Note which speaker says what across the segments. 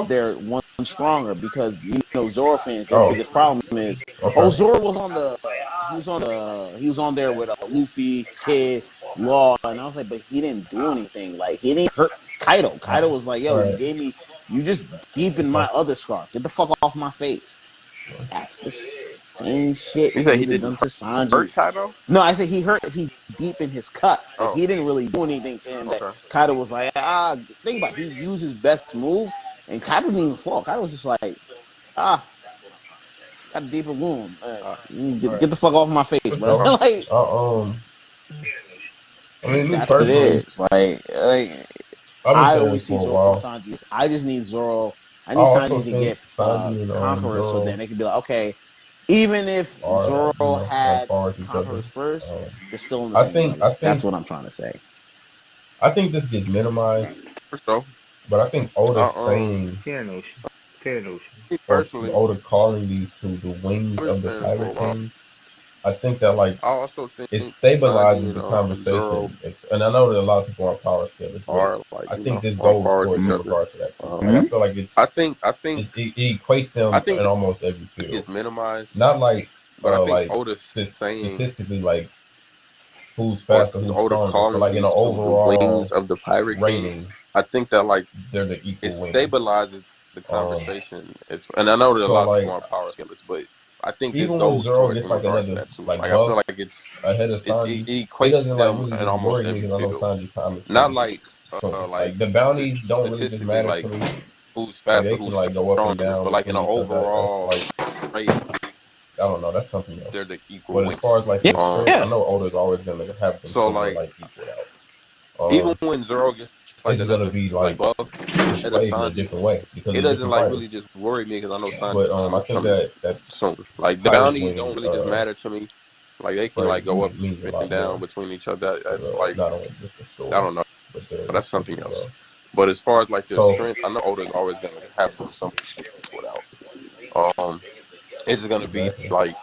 Speaker 1: they're one stronger because Zoro fans, their
Speaker 2: Oh.
Speaker 1: biggest problem is
Speaker 2: Okay.
Speaker 1: Zoro was on he was on there with Luffy, Kid, Law, and I was like, but he didn't do anything. Like he didn't hurt Kaido. Kaido was like, yo, you just deepened my other scar. Get the fuck off my face. That's the same shit
Speaker 3: You say he
Speaker 1: done
Speaker 3: didn't
Speaker 1: to Sanji.
Speaker 3: hurt Kaido?
Speaker 1: No, I said he deepened his cut. Like he didn't really do anything to him. That Kaido was like, think about it. He used his best move, and Kaido didn't even fall. Kaido was just like, got a deeper wound. Get the fuck off my face, bro. Like,
Speaker 2: I mean,
Speaker 1: that's what it is. Like I always see Zoro and Sanji. I just need Zoro. I need Sanji to get Conqueror, so then they can be like, okay, even if Zoro had Conquerors first, they're still in the same level. That's what I'm trying to say.
Speaker 2: I think this gets minimized,
Speaker 3: for sure.
Speaker 2: But I think Oda saying
Speaker 3: personally,
Speaker 2: Oda calling these two the wings of the Pirate King. I think that
Speaker 3: I also think
Speaker 2: it stabilizes the conversation, and I know that a lot of people are power scalers, but I think this goes towards in regards to that. I feel like it's.
Speaker 3: I think
Speaker 2: it equates them in almost every field.
Speaker 3: It's minimized,
Speaker 2: not like
Speaker 3: but I think
Speaker 2: like
Speaker 3: Oda's saying
Speaker 2: statistically like who's faster, who's stronger, but like in an overall
Speaker 3: wings of the Pirate King. I think that like
Speaker 2: they're the equal.
Speaker 3: It stabilizes the conversation. And I know that a lot of people are power scalers, but I think
Speaker 2: even
Speaker 3: this goes
Speaker 2: when Zoro gets
Speaker 3: like
Speaker 2: another
Speaker 3: that too.
Speaker 2: like
Speaker 3: I feel like it's
Speaker 2: ahead of Sanji.
Speaker 3: It equates them
Speaker 2: really
Speaker 3: in almost every field. Not like
Speaker 2: like the bounties don't really just matter
Speaker 3: like
Speaker 2: to me.
Speaker 3: Who's faster,
Speaker 2: they can like go up and down,
Speaker 3: but like in an overall
Speaker 2: like, I don't know. That's something else.
Speaker 3: They're the equal.
Speaker 2: But as far as like strength, I know Oda's always gonna have them
Speaker 3: so like
Speaker 2: equal out.
Speaker 3: Even when Zoro gets like
Speaker 2: it's gonna be like
Speaker 3: buff
Speaker 2: in a different way because
Speaker 3: it doesn't like really just worry me because I know Sanji.
Speaker 2: But I think that
Speaker 3: soon like the bounties don't really just matter to me. Like they can like go up and down between each other. That's like I don't know, but that's something else. But as far as like their strength, I know Oda's always gonna have something without. It's gonna be like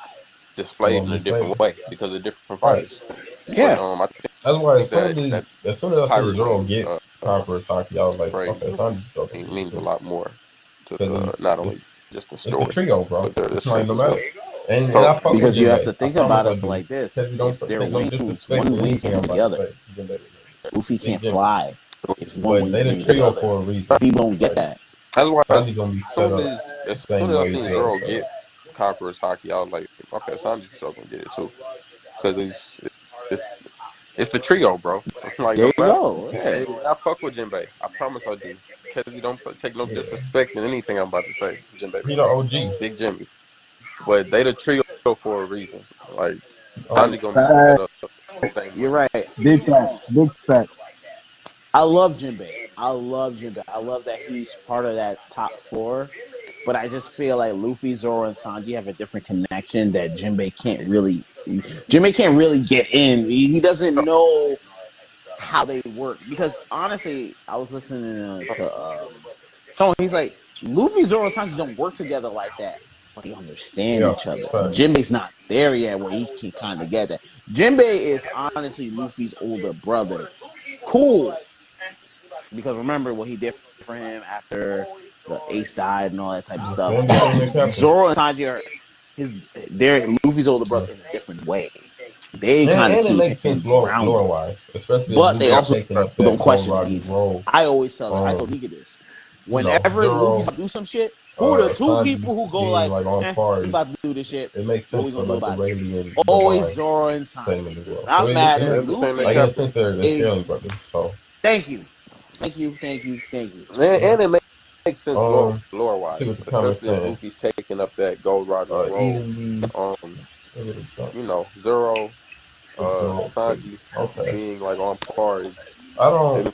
Speaker 3: displayed in a different way because of different fighters.
Speaker 1: Yeah,
Speaker 3: but, I think
Speaker 2: that's why as soon as I see Zoro get Conqueror's Haki, I was like, okay, Sanji
Speaker 3: it means a lot more to not only just the story.
Speaker 2: It's the trio, bro. It's like no matter. And
Speaker 1: because you have to think about it like this: if they're wings, one wing can be the other. Luffy can't fly. If one wing can be the other, he won't get that.
Speaker 3: That's why
Speaker 2: Sanji gonna be
Speaker 3: as soon as I seen Zoro get Conqueror's Haki, I was like, okay, Sanji's still gonna get it too, because it's the trio, bro. Like,
Speaker 1: there you go. Yeah.
Speaker 3: I fuck with Jinbei. I promise I do. Because you don't take no disrespect in anything I'm about to say. Jinbei.
Speaker 2: He the OG.
Speaker 3: Big Jimmy. But they the trio for a reason. Like, Sanji gonna be up.
Speaker 1: You're right.
Speaker 4: Big fact.
Speaker 1: I love Jinbei. I love that he's part of that top 4. But I just feel like Luffy, Zoro, and Sanji have a different connection that Jinbei can't really get in. He doesn't know how they work. Because honestly, I was listening to someone. He's like, Luffy, Zoro, and Sanji don't work together like that, but they understand each other. Jinbei's not there yet where he can kind of get that. Jinbei is honestly Luffy's older brother. Cool. Because remember what he did for him after the Ace died and all that type of stuff. Zoro and Sanji are Luffy's older brother in a different way. They kind of keep him grounded, but they also don't question him. I always tell her, I told Nika this. Whenever Luffy do some shit, who are the two people who go like we about to do this shit?
Speaker 2: It makes sense.
Speaker 1: What we gonna do about it? Always Zoro and Sanji. Does not matter. Thank you.
Speaker 3: And it makes sense lore-wise, especially if Luffy's taking up that Gold Roger role. Zoro, Sanji being like on par is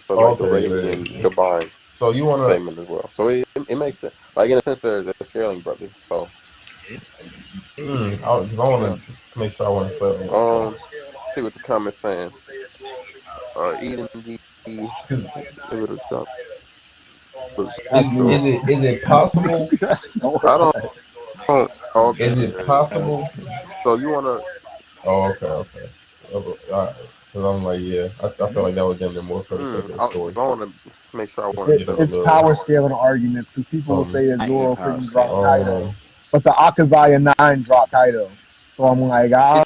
Speaker 3: for like the Rayleigh and combined.
Speaker 2: So you want
Speaker 3: statement as well. So it makes sense. Like in a sense, they're scaling brothers. So
Speaker 2: I want to make sure I want to say.
Speaker 3: See what the comments saying. Eating the give it a jump.
Speaker 2: Is it possible?
Speaker 3: I don't. Okay.
Speaker 2: Is it possible?
Speaker 3: So you wanna?
Speaker 2: Oh, okay. All right. Because I'm like, yeah, I feel like that was damn near more for the sake of the story.
Speaker 3: I want to make sure I want to get
Speaker 4: It's power scaling arguments because people will say that Zoro couldn't drop Kaido, but the Akazaya 9 dropped Kaido. So I'm like, I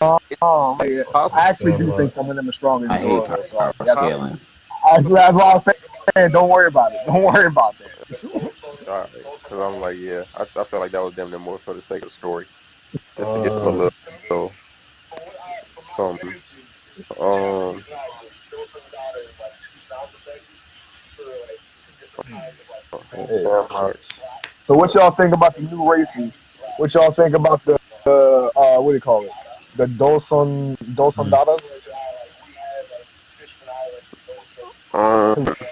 Speaker 4: actually do think some of them are stronger than Zoro.
Speaker 1: I hate power scaling.
Speaker 4: That's what I was saying. Don't worry about it. Don't worry about that.
Speaker 3: All right, because I'm like, yeah, I feel like that was damn near more for the sake of the story, just to get them a little something.
Speaker 4: So what y'all think about the new races? What y'all think about the what do you call it? The Doson-datas?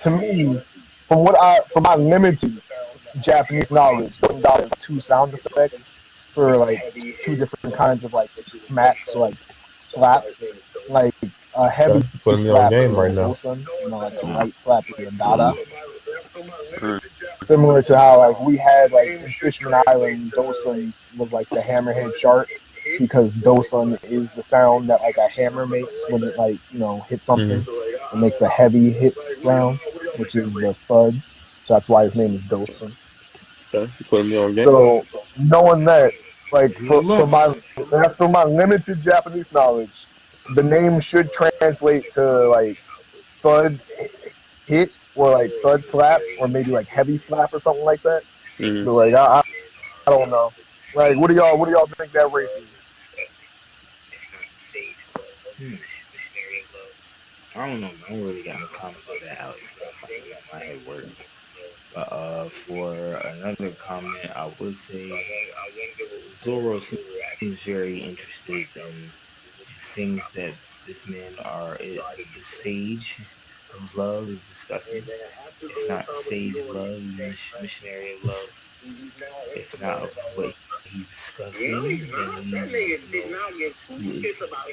Speaker 4: To me, from my limited Japanese knowledge, Doson-data is 2 sound effects for like 2 different kinds of like smacks, like slaps, like a heavy
Speaker 2: putting me
Speaker 4: slap
Speaker 2: on game right
Speaker 4: now.
Speaker 2: Doson,
Speaker 4: like a light slap is a dada. Similar to how like we had like in Fishman Island, Dosun was like the hammerhead shark because Dosun is the sound that like a hammer makes when it like hits something. It makes a heavy hit sound, which is the thud. So that's why his name is Dosun.
Speaker 3: Okay, you putting me on game.
Speaker 4: So knowing that, like for my limited Japanese knowledge, the name should translate to like thud hit or like thud slap or maybe like heavy slap or something like that.
Speaker 3: Mm-hmm.
Speaker 4: So like I don't know. Like what do y'all think that race is?
Speaker 5: I don't know. I don't really got no comments on that, Alex. My head works. But for another comment, I would say Zoro seems very interested in things that this man the sage of love is discussing. If not sage love, missionary of love. If not what he's discussing, then he wants to know who is a lot.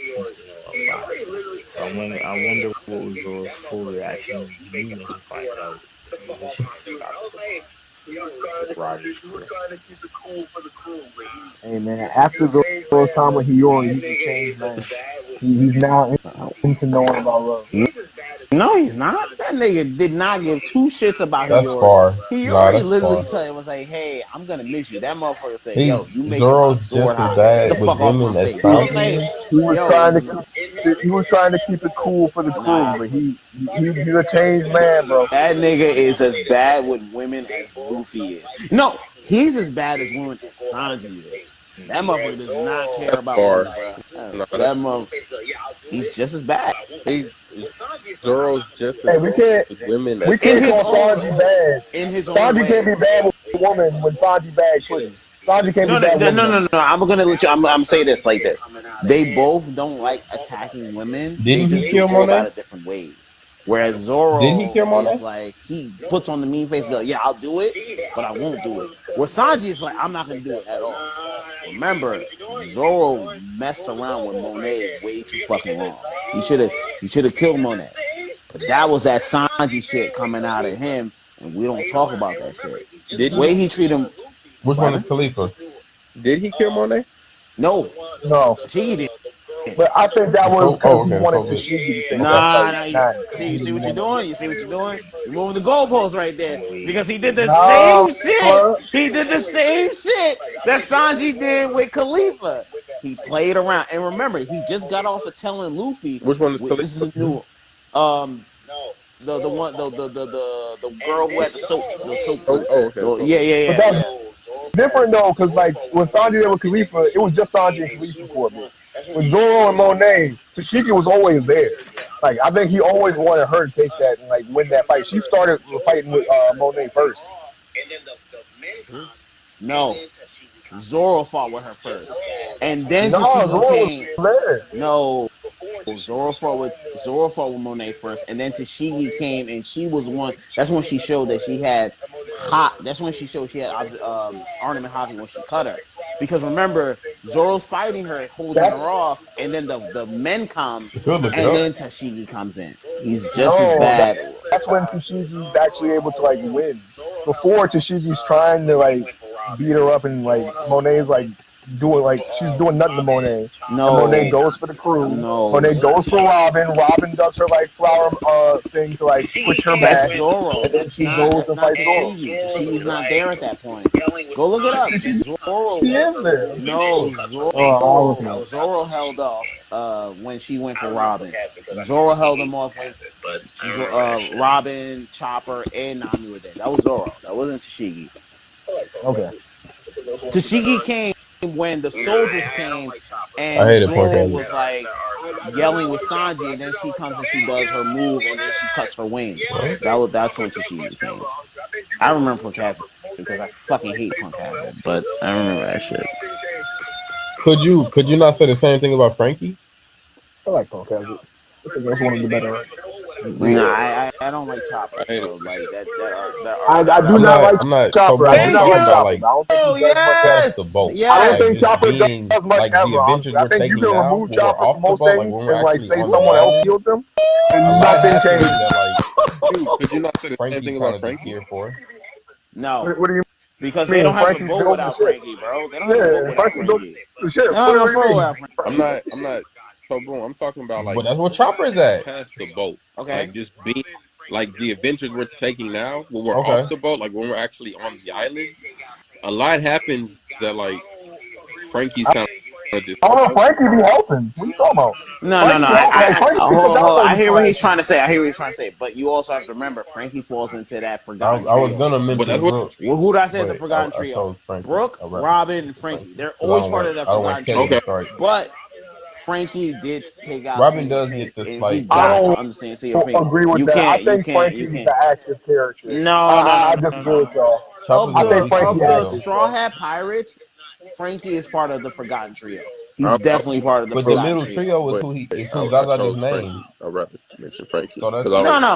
Speaker 5: So I wonder what was Zoro's full reaction when he finds out the missionary Roger's crew.
Speaker 4: Hey man, after Zoro's time with Hiyori, he's a changed man. He's now into knowing about love.
Speaker 1: No, he's not. That nigga did not give 2 shits about
Speaker 2: that's
Speaker 1: Hiyori.
Speaker 2: far.
Speaker 1: Hiyori literally was like, "Hey, I'm gonna miss you." That motherfucker said, "Yo, you make
Speaker 2: Zoro's
Speaker 1: my sword
Speaker 2: just as
Speaker 1: hot.
Speaker 2: bad
Speaker 1: Get the fuck
Speaker 2: with
Speaker 1: off my
Speaker 2: women as
Speaker 1: face."
Speaker 2: Sanji is.
Speaker 4: He was trying to keep it cool for the crew, but he's a changed man, bro.
Speaker 1: That nigga is as bad with women as Luffy is. No, he's as bad as women as Sanji is. That motherfucker does not care about women, bro. That motherfucker, he's just as bad.
Speaker 3: Zoro's just
Speaker 4: as
Speaker 3: we can't
Speaker 4: women. We can't call Sanji bad.
Speaker 1: In his own
Speaker 4: Sanji
Speaker 1: way.
Speaker 4: can't be bad with a woman when Sanji bad pudding. Sanji can't be bad with
Speaker 1: No. I'm gonna let you. I'm say this like this. They both don't like attacking women. They just go about it different ways. Whereas Zoro is like, he puts on the mean face, like, yeah, I'll do it, but I won't do it. Where Sanji is like, I'm not gonna do it at all. Remember, Zoro messed around with Monet way too fucking long. He should have killed Monet. But that was that Sanji shit coming out of him, and we don't talk about that shit. The way he treat him.
Speaker 2: Which one is Khalifa?
Speaker 3: Did he kill Monet?
Speaker 4: No.
Speaker 1: She did.
Speaker 4: But I think that was because he wanted Tashigi to take
Speaker 1: Nah. You see what you're doing? You're moving the goalposts right there. Because he did the same shit. He did the same shit that Sanji did with Khalifa. He played around. And remember, he just got off of telling Luffy.
Speaker 3: Which one is Khalifa?
Speaker 1: This is the new the girl who had the soap fruit.
Speaker 3: Okay.
Speaker 1: Yeah.
Speaker 4: Different though, because like when Sanji did with Khalifa, it was just Sanji and Khalifa for a bit. With Zoro and Monet, Tashigi was always there. Like I think he always wanted her to take that and like win that fight. She started fighting with Monet first.
Speaker 1: No, Zoro fought with her first, and then Tashigi came. No, Zoro fought with Monet first, and then Tashigi came, and she was one. That's when she showed that she had That's when she showed she had ornament hockey when she cut her. Because remember, Zoro's fighting her, holding her off, and then the men come, and then Tashigi comes in. He's just as bad.
Speaker 4: That's when Tashigi's actually able to like win. Before Tashigi's trying to like beat her up, and like Monet's like doing like she's doing nothing to Monet.
Speaker 1: No,
Speaker 4: And Monet goes for the crew.
Speaker 1: no.
Speaker 4: Monet goes for Robin. Robin does her like flower thing to like push her back.
Speaker 1: That's Zoro.
Speaker 4: And then
Speaker 1: That's
Speaker 4: she
Speaker 1: not.
Speaker 4: goes
Speaker 1: That's
Speaker 4: and
Speaker 1: not
Speaker 4: fights Zoro.
Speaker 1: Tashigi. Tashigi's not there at that point. Go look it up. Zoro.
Speaker 4: She is there.
Speaker 1: No, Zoro held off when she went for Robin. Zoro held him off when Robin, Chopper, and Nami were there. That was Zoro. That wasn't Tashigi.
Speaker 4: Okay.
Speaker 1: Tashigi came when the soldiers came, and Zoro was like yelling with Sanji, and then she comes and she does her move, and then she cuts her wing. That's when Tashigi came. I remember Punk Hazard because I fucking hate Punk Hazard, but I remember that shit.
Speaker 2: Could you not say the same thing about Frankie?
Speaker 4: I like Punk Hazard. I think that's one of the better.
Speaker 1: Nah, I don't like Chopper. So like that
Speaker 4: I do not like Chopper.
Speaker 2: So
Speaker 4: I do not like Chopper.
Speaker 2: Like,
Speaker 1: yes,
Speaker 2: the boat.
Speaker 1: Yes.
Speaker 4: I don't think Chopper does much
Speaker 2: like
Speaker 4: ever.
Speaker 2: The Avengers
Speaker 4: I think you can remove Chopper from most things and like say someone else killed them, and nothing changes.
Speaker 3: Dude, could you not say the same thing about Frankie?
Speaker 2: Here for?
Speaker 1: No.
Speaker 4: What do you?
Speaker 1: Because they don't have a boat without Frankie, bro. They don't have a boat without Frankie.
Speaker 4: Shit.
Speaker 3: I'm not. So boom, I'm talking about like.
Speaker 2: But that's what Chopper is at.
Speaker 3: Past the boat.
Speaker 1: Okay.
Speaker 3: Like just being like the adventures we're taking now, when we're off the boat, like when we're actually on the islands, a lot happens that like Frankie's kind of just.
Speaker 4: Oh, Frankie be helping. What are you talking about?
Speaker 1: No. I hear what he's trying to say. But you also have to remember, Frankie falls into that forgotten trio.
Speaker 2: I was gonna mention Brooke.
Speaker 1: Who did I say the forgotten trio? Brooke, Robin, and Frankie. They're always part of that forgotten trio. But Frankie did take out.
Speaker 2: Robin does get this like.
Speaker 4: I don't agree with that. I think Frankie's the active character.
Speaker 1: No.
Speaker 4: I disagree with y'all.
Speaker 1: Of the Straw Hat Pirates, Frankie is part of the forgotten trio. He's definitely part of the forgotten trio.
Speaker 2: But the middle trio is who Zaza just named.
Speaker 3: I'd rather mention Frankie.
Speaker 1: So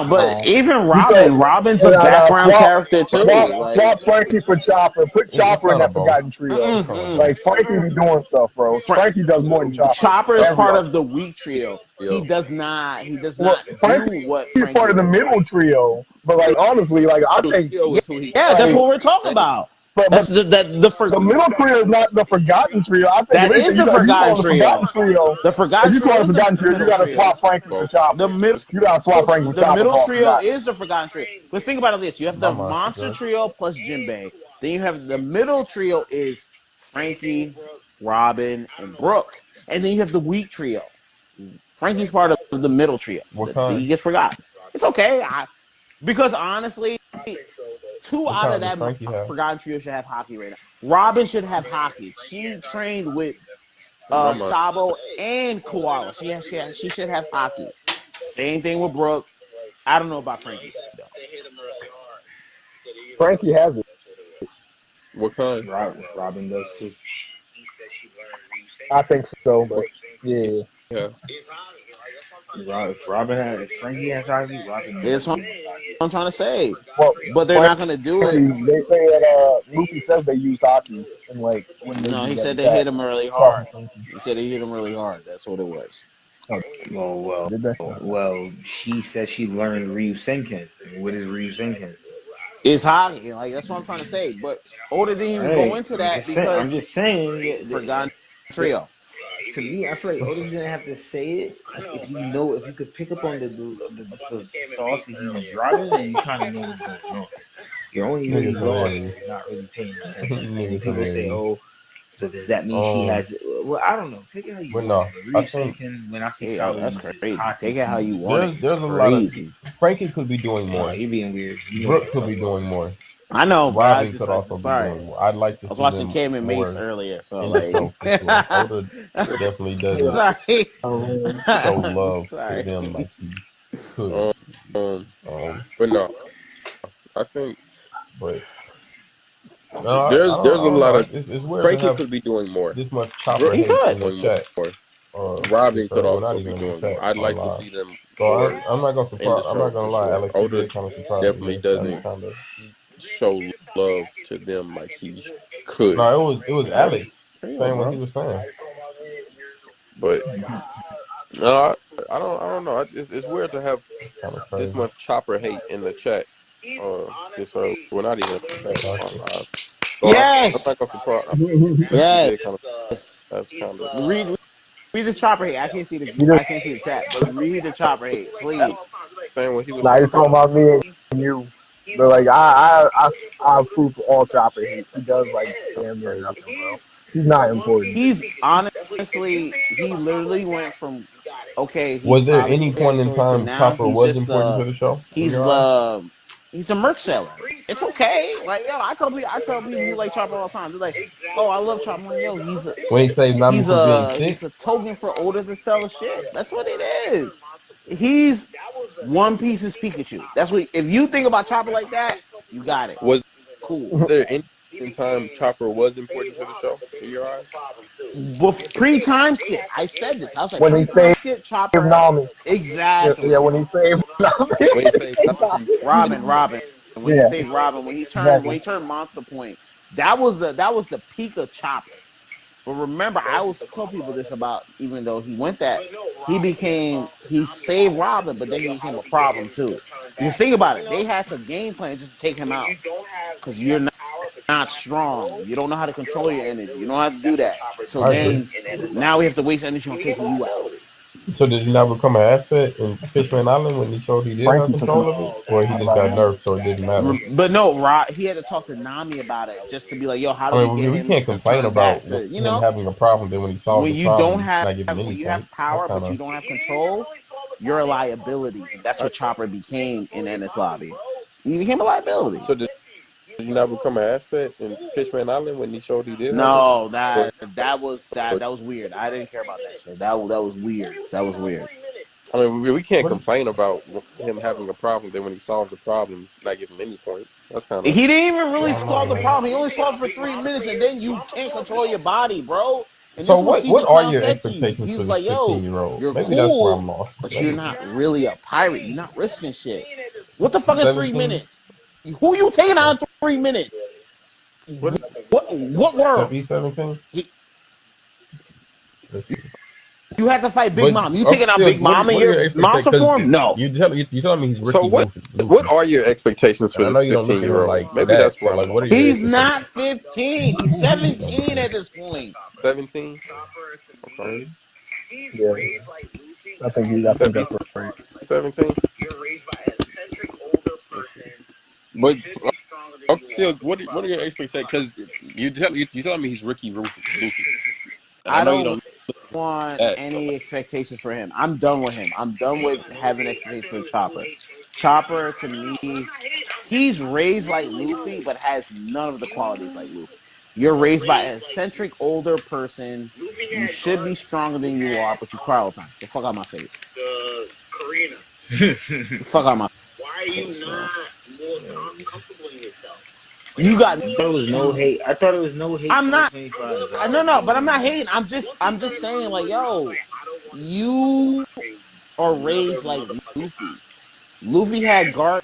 Speaker 1: but even Robin's a background character too.
Speaker 4: Swap Frankie for Chopper. Put Chopper in that forgotten trio. Like Frankie be doing stuff, bro. Frankie does more than Chopper.
Speaker 1: Chopper is part of the weak trio. He does not do what Frankie
Speaker 4: is part of the middle trio. But like honestly, like I think
Speaker 1: that's what we're talking about.
Speaker 4: But the middle trio is not the forgotten trio. I think
Speaker 1: that is the forgotten trio. The forgotten trio.
Speaker 4: You gotta swap Frankie for Chopper. You gotta swap Frankie for Chopper.
Speaker 1: The middle trio is the forgotten trio. Let's think about it this: you have the monster trio plus Jinbei. Then you have the middle trio is Frankie, Robin, and Brooke, and then you have the weak trio. Frankie's part of the middle trio. He gets forgotten. It's okay, because honestly. 2 out of that forgotten trio should have hockey right now. Robin should have hockey. She trained with Sabo and Koala. She should have hockey. Same thing with Brooke. I don't know about Frankie though.
Speaker 4: Frankie has it.
Speaker 3: What kind?
Speaker 5: Robin does too.
Speaker 4: I think so, but yeah.
Speaker 5: If Frankie has hockey, Robin.
Speaker 1: That's what I'm trying to say. Well, but they're not going to do it.
Speaker 4: They say that Luffy says they use hockey and like when they.
Speaker 1: No, he said they hit him really hard. He said they hit him really hard. That's what it was.
Speaker 5: Well, she said she learned Ryu Senken. What is Ryu Senken?
Speaker 1: It's hockey. Like that's what I'm trying to say. But Oda didn't even go into that because
Speaker 5: I'm just saying
Speaker 1: forgotten trio.
Speaker 5: To me, I feel like Oda didn't have to say it. If you could pick up on the sauce that he's dropping, then you kind of know what's going on. You're only really going, not really paying attention. And people say, "Oh, so does that mean she has?" Well, I don't know. Take it how you want.
Speaker 2: I think
Speaker 5: when I say
Speaker 1: that's crazy. Take it how you want.
Speaker 2: There's a lot of Frankie could be doing more.
Speaker 5: You're being weird.
Speaker 2: Brooke could be doing more.
Speaker 1: I know, but
Speaker 2: Robin could also be doing more. I'd like to.
Speaker 1: I was watching Cam and Mace earlier, so like,
Speaker 2: Oda definitely doesn't show love to them like he could.
Speaker 3: But no, I think.
Speaker 2: But
Speaker 3: there's a lot of.
Speaker 2: It's weird.
Speaker 3: Frankie could be doing more.
Speaker 2: This much Chopper in the chat.
Speaker 3: Robin could also be doing more. I'd like to see them.
Speaker 2: So I'm not gonna surprise. I'm not gonna lie. Alex
Speaker 3: Oda
Speaker 2: kind of surprised.
Speaker 3: Definitely doesn't show love to them like he could.
Speaker 2: No, it was Alex saying what he was saying.
Speaker 3: But I don't know. It's weird to have this much Chopper hate in the chat. We're not even.
Speaker 1: Yes.
Speaker 3: Yes. That's kind of
Speaker 1: read the Chopper hate. I can't see the chat, but read the Chopper hate, please.
Speaker 3: Saying when he was
Speaker 4: Nah, he's talking about me and you. But like I approve all Chopper hate. He does like damn near nothing, bro. He's not important.
Speaker 1: He's honestly, he literally went from
Speaker 2: Was there any point in time Chopper was important to the show?
Speaker 1: He's a merch seller. It's okay. Like, yo, I tell people who like Chopper all the time. They're like, oh, I love Chopper. Like, yo,
Speaker 2: when he saved Nami from being sick,
Speaker 1: he's a token for Oda to sell shit. That's what it is. He's One Piece's Pikachu. That's what. If you think about Chopper like that, you got it.
Speaker 3: Was
Speaker 1: cool.
Speaker 3: there any time Chopper was important to the show in your eyes?
Speaker 1: Pre-time skip, I said this. I was like,
Speaker 4: when he saved
Speaker 1: skip, Chopper.
Speaker 4: Nami.
Speaker 1: Exactly.
Speaker 4: Yeah, when he saved Nami.
Speaker 3: When he saved
Speaker 1: Robin. When he saved Robin, when he turned Monster Point, that was the peak of Chopper. But remember, I always tell people this about, even though he went that, he saved Robin, but then he became a problem too. Because think about it, they had to game plan just to take him out. Because you're not strong. You don't know how to control your energy. You don't know how to do that. So then, now we have to waste energy on taking you out.
Speaker 2: So did he not become an asset in Fishman Island when he showed he did have control of it? Or he just got nerfed so it didn't matter?
Speaker 1: But no, he had to talk to Nami about it just to be like, yo, how do we get him
Speaker 2: can't complain about
Speaker 1: him
Speaker 2: having a problem. Then when he solves the problem,
Speaker 1: when you have power but you don't have control, you're a liability. That's what Chopper became in Enies Lobby. He became a liability.
Speaker 3: So did he not become an asset in Fishman Island when he showed he did?
Speaker 1: No, that was weird. I didn't care about that shit. That was weird. That was weird.
Speaker 3: I mean, we can't complain about him having a problem. Then when he solves the problem, not give him any points. That's kind of.
Speaker 1: He didn't even really solve the problem. He only solved for 3 minutes, and then you can't control your body, bro. And
Speaker 2: so what are your expectations
Speaker 1: he
Speaker 2: for
Speaker 1: was
Speaker 2: this
Speaker 1: like, yo,
Speaker 2: 15-year-old?
Speaker 1: You're
Speaker 2: Maybe
Speaker 1: cool,
Speaker 2: that's where I'm lost.
Speaker 1: But you're not really a pirate. You're not risking shit. What the fuck is 3 minutes? Who you taking out in 3 minutes? What world?
Speaker 2: B-17?
Speaker 1: You have to fight Big Mom. You taking out Big Mom in your monster form? No.
Speaker 2: You tell me he's Ricky.
Speaker 3: So what are your expectations for this 15-year-old?
Speaker 2: Like
Speaker 3: maybe that's where
Speaker 2: what are
Speaker 1: he's not 15. He's 17 at this point.
Speaker 3: 17.
Speaker 4: Okay. Yeah. I think that's right.
Speaker 3: 17. But still, what are your expectations? Because you telling me he's Ricky Luffy.
Speaker 1: I don't want any expectations for him. I'm done with him. I'm done with having expectations for Chopper. Chopper, to me, he's raised like Luffy, but has none of the qualities like Luffy. You're raised by an eccentric older person. You should be stronger than you are, but you cry all the time. The fuck out of my face. The fuck out of my face. Why are you not more comfortable in yourself? You got.
Speaker 5: I thought it was no hate.
Speaker 1: I'm not. No, but I'm not hating. I'm just saying, like, yo, you are raised like Luffy. Luffy had Garp.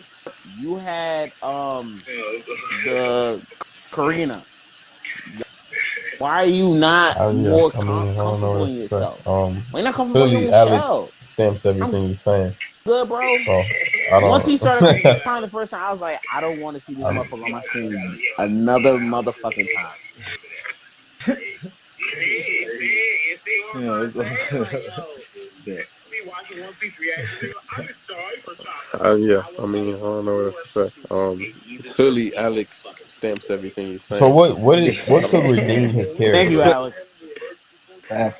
Speaker 1: You had the Karina. Why are you not more comfortable in yourself? Why are you not comfortable in your shell?
Speaker 2: Stamps everything he's saying.
Speaker 1: Good, bro. Once he started crying the first time, I was like, I don't want to see this motherfucker on my screen another motherfucking time.
Speaker 3: Yeah, I mean, I don't know what else to say. Clearly, Alex stamps everything he's saying.
Speaker 2: So what could redeem his character?
Speaker 1: Thank you, Alex.
Speaker 4: I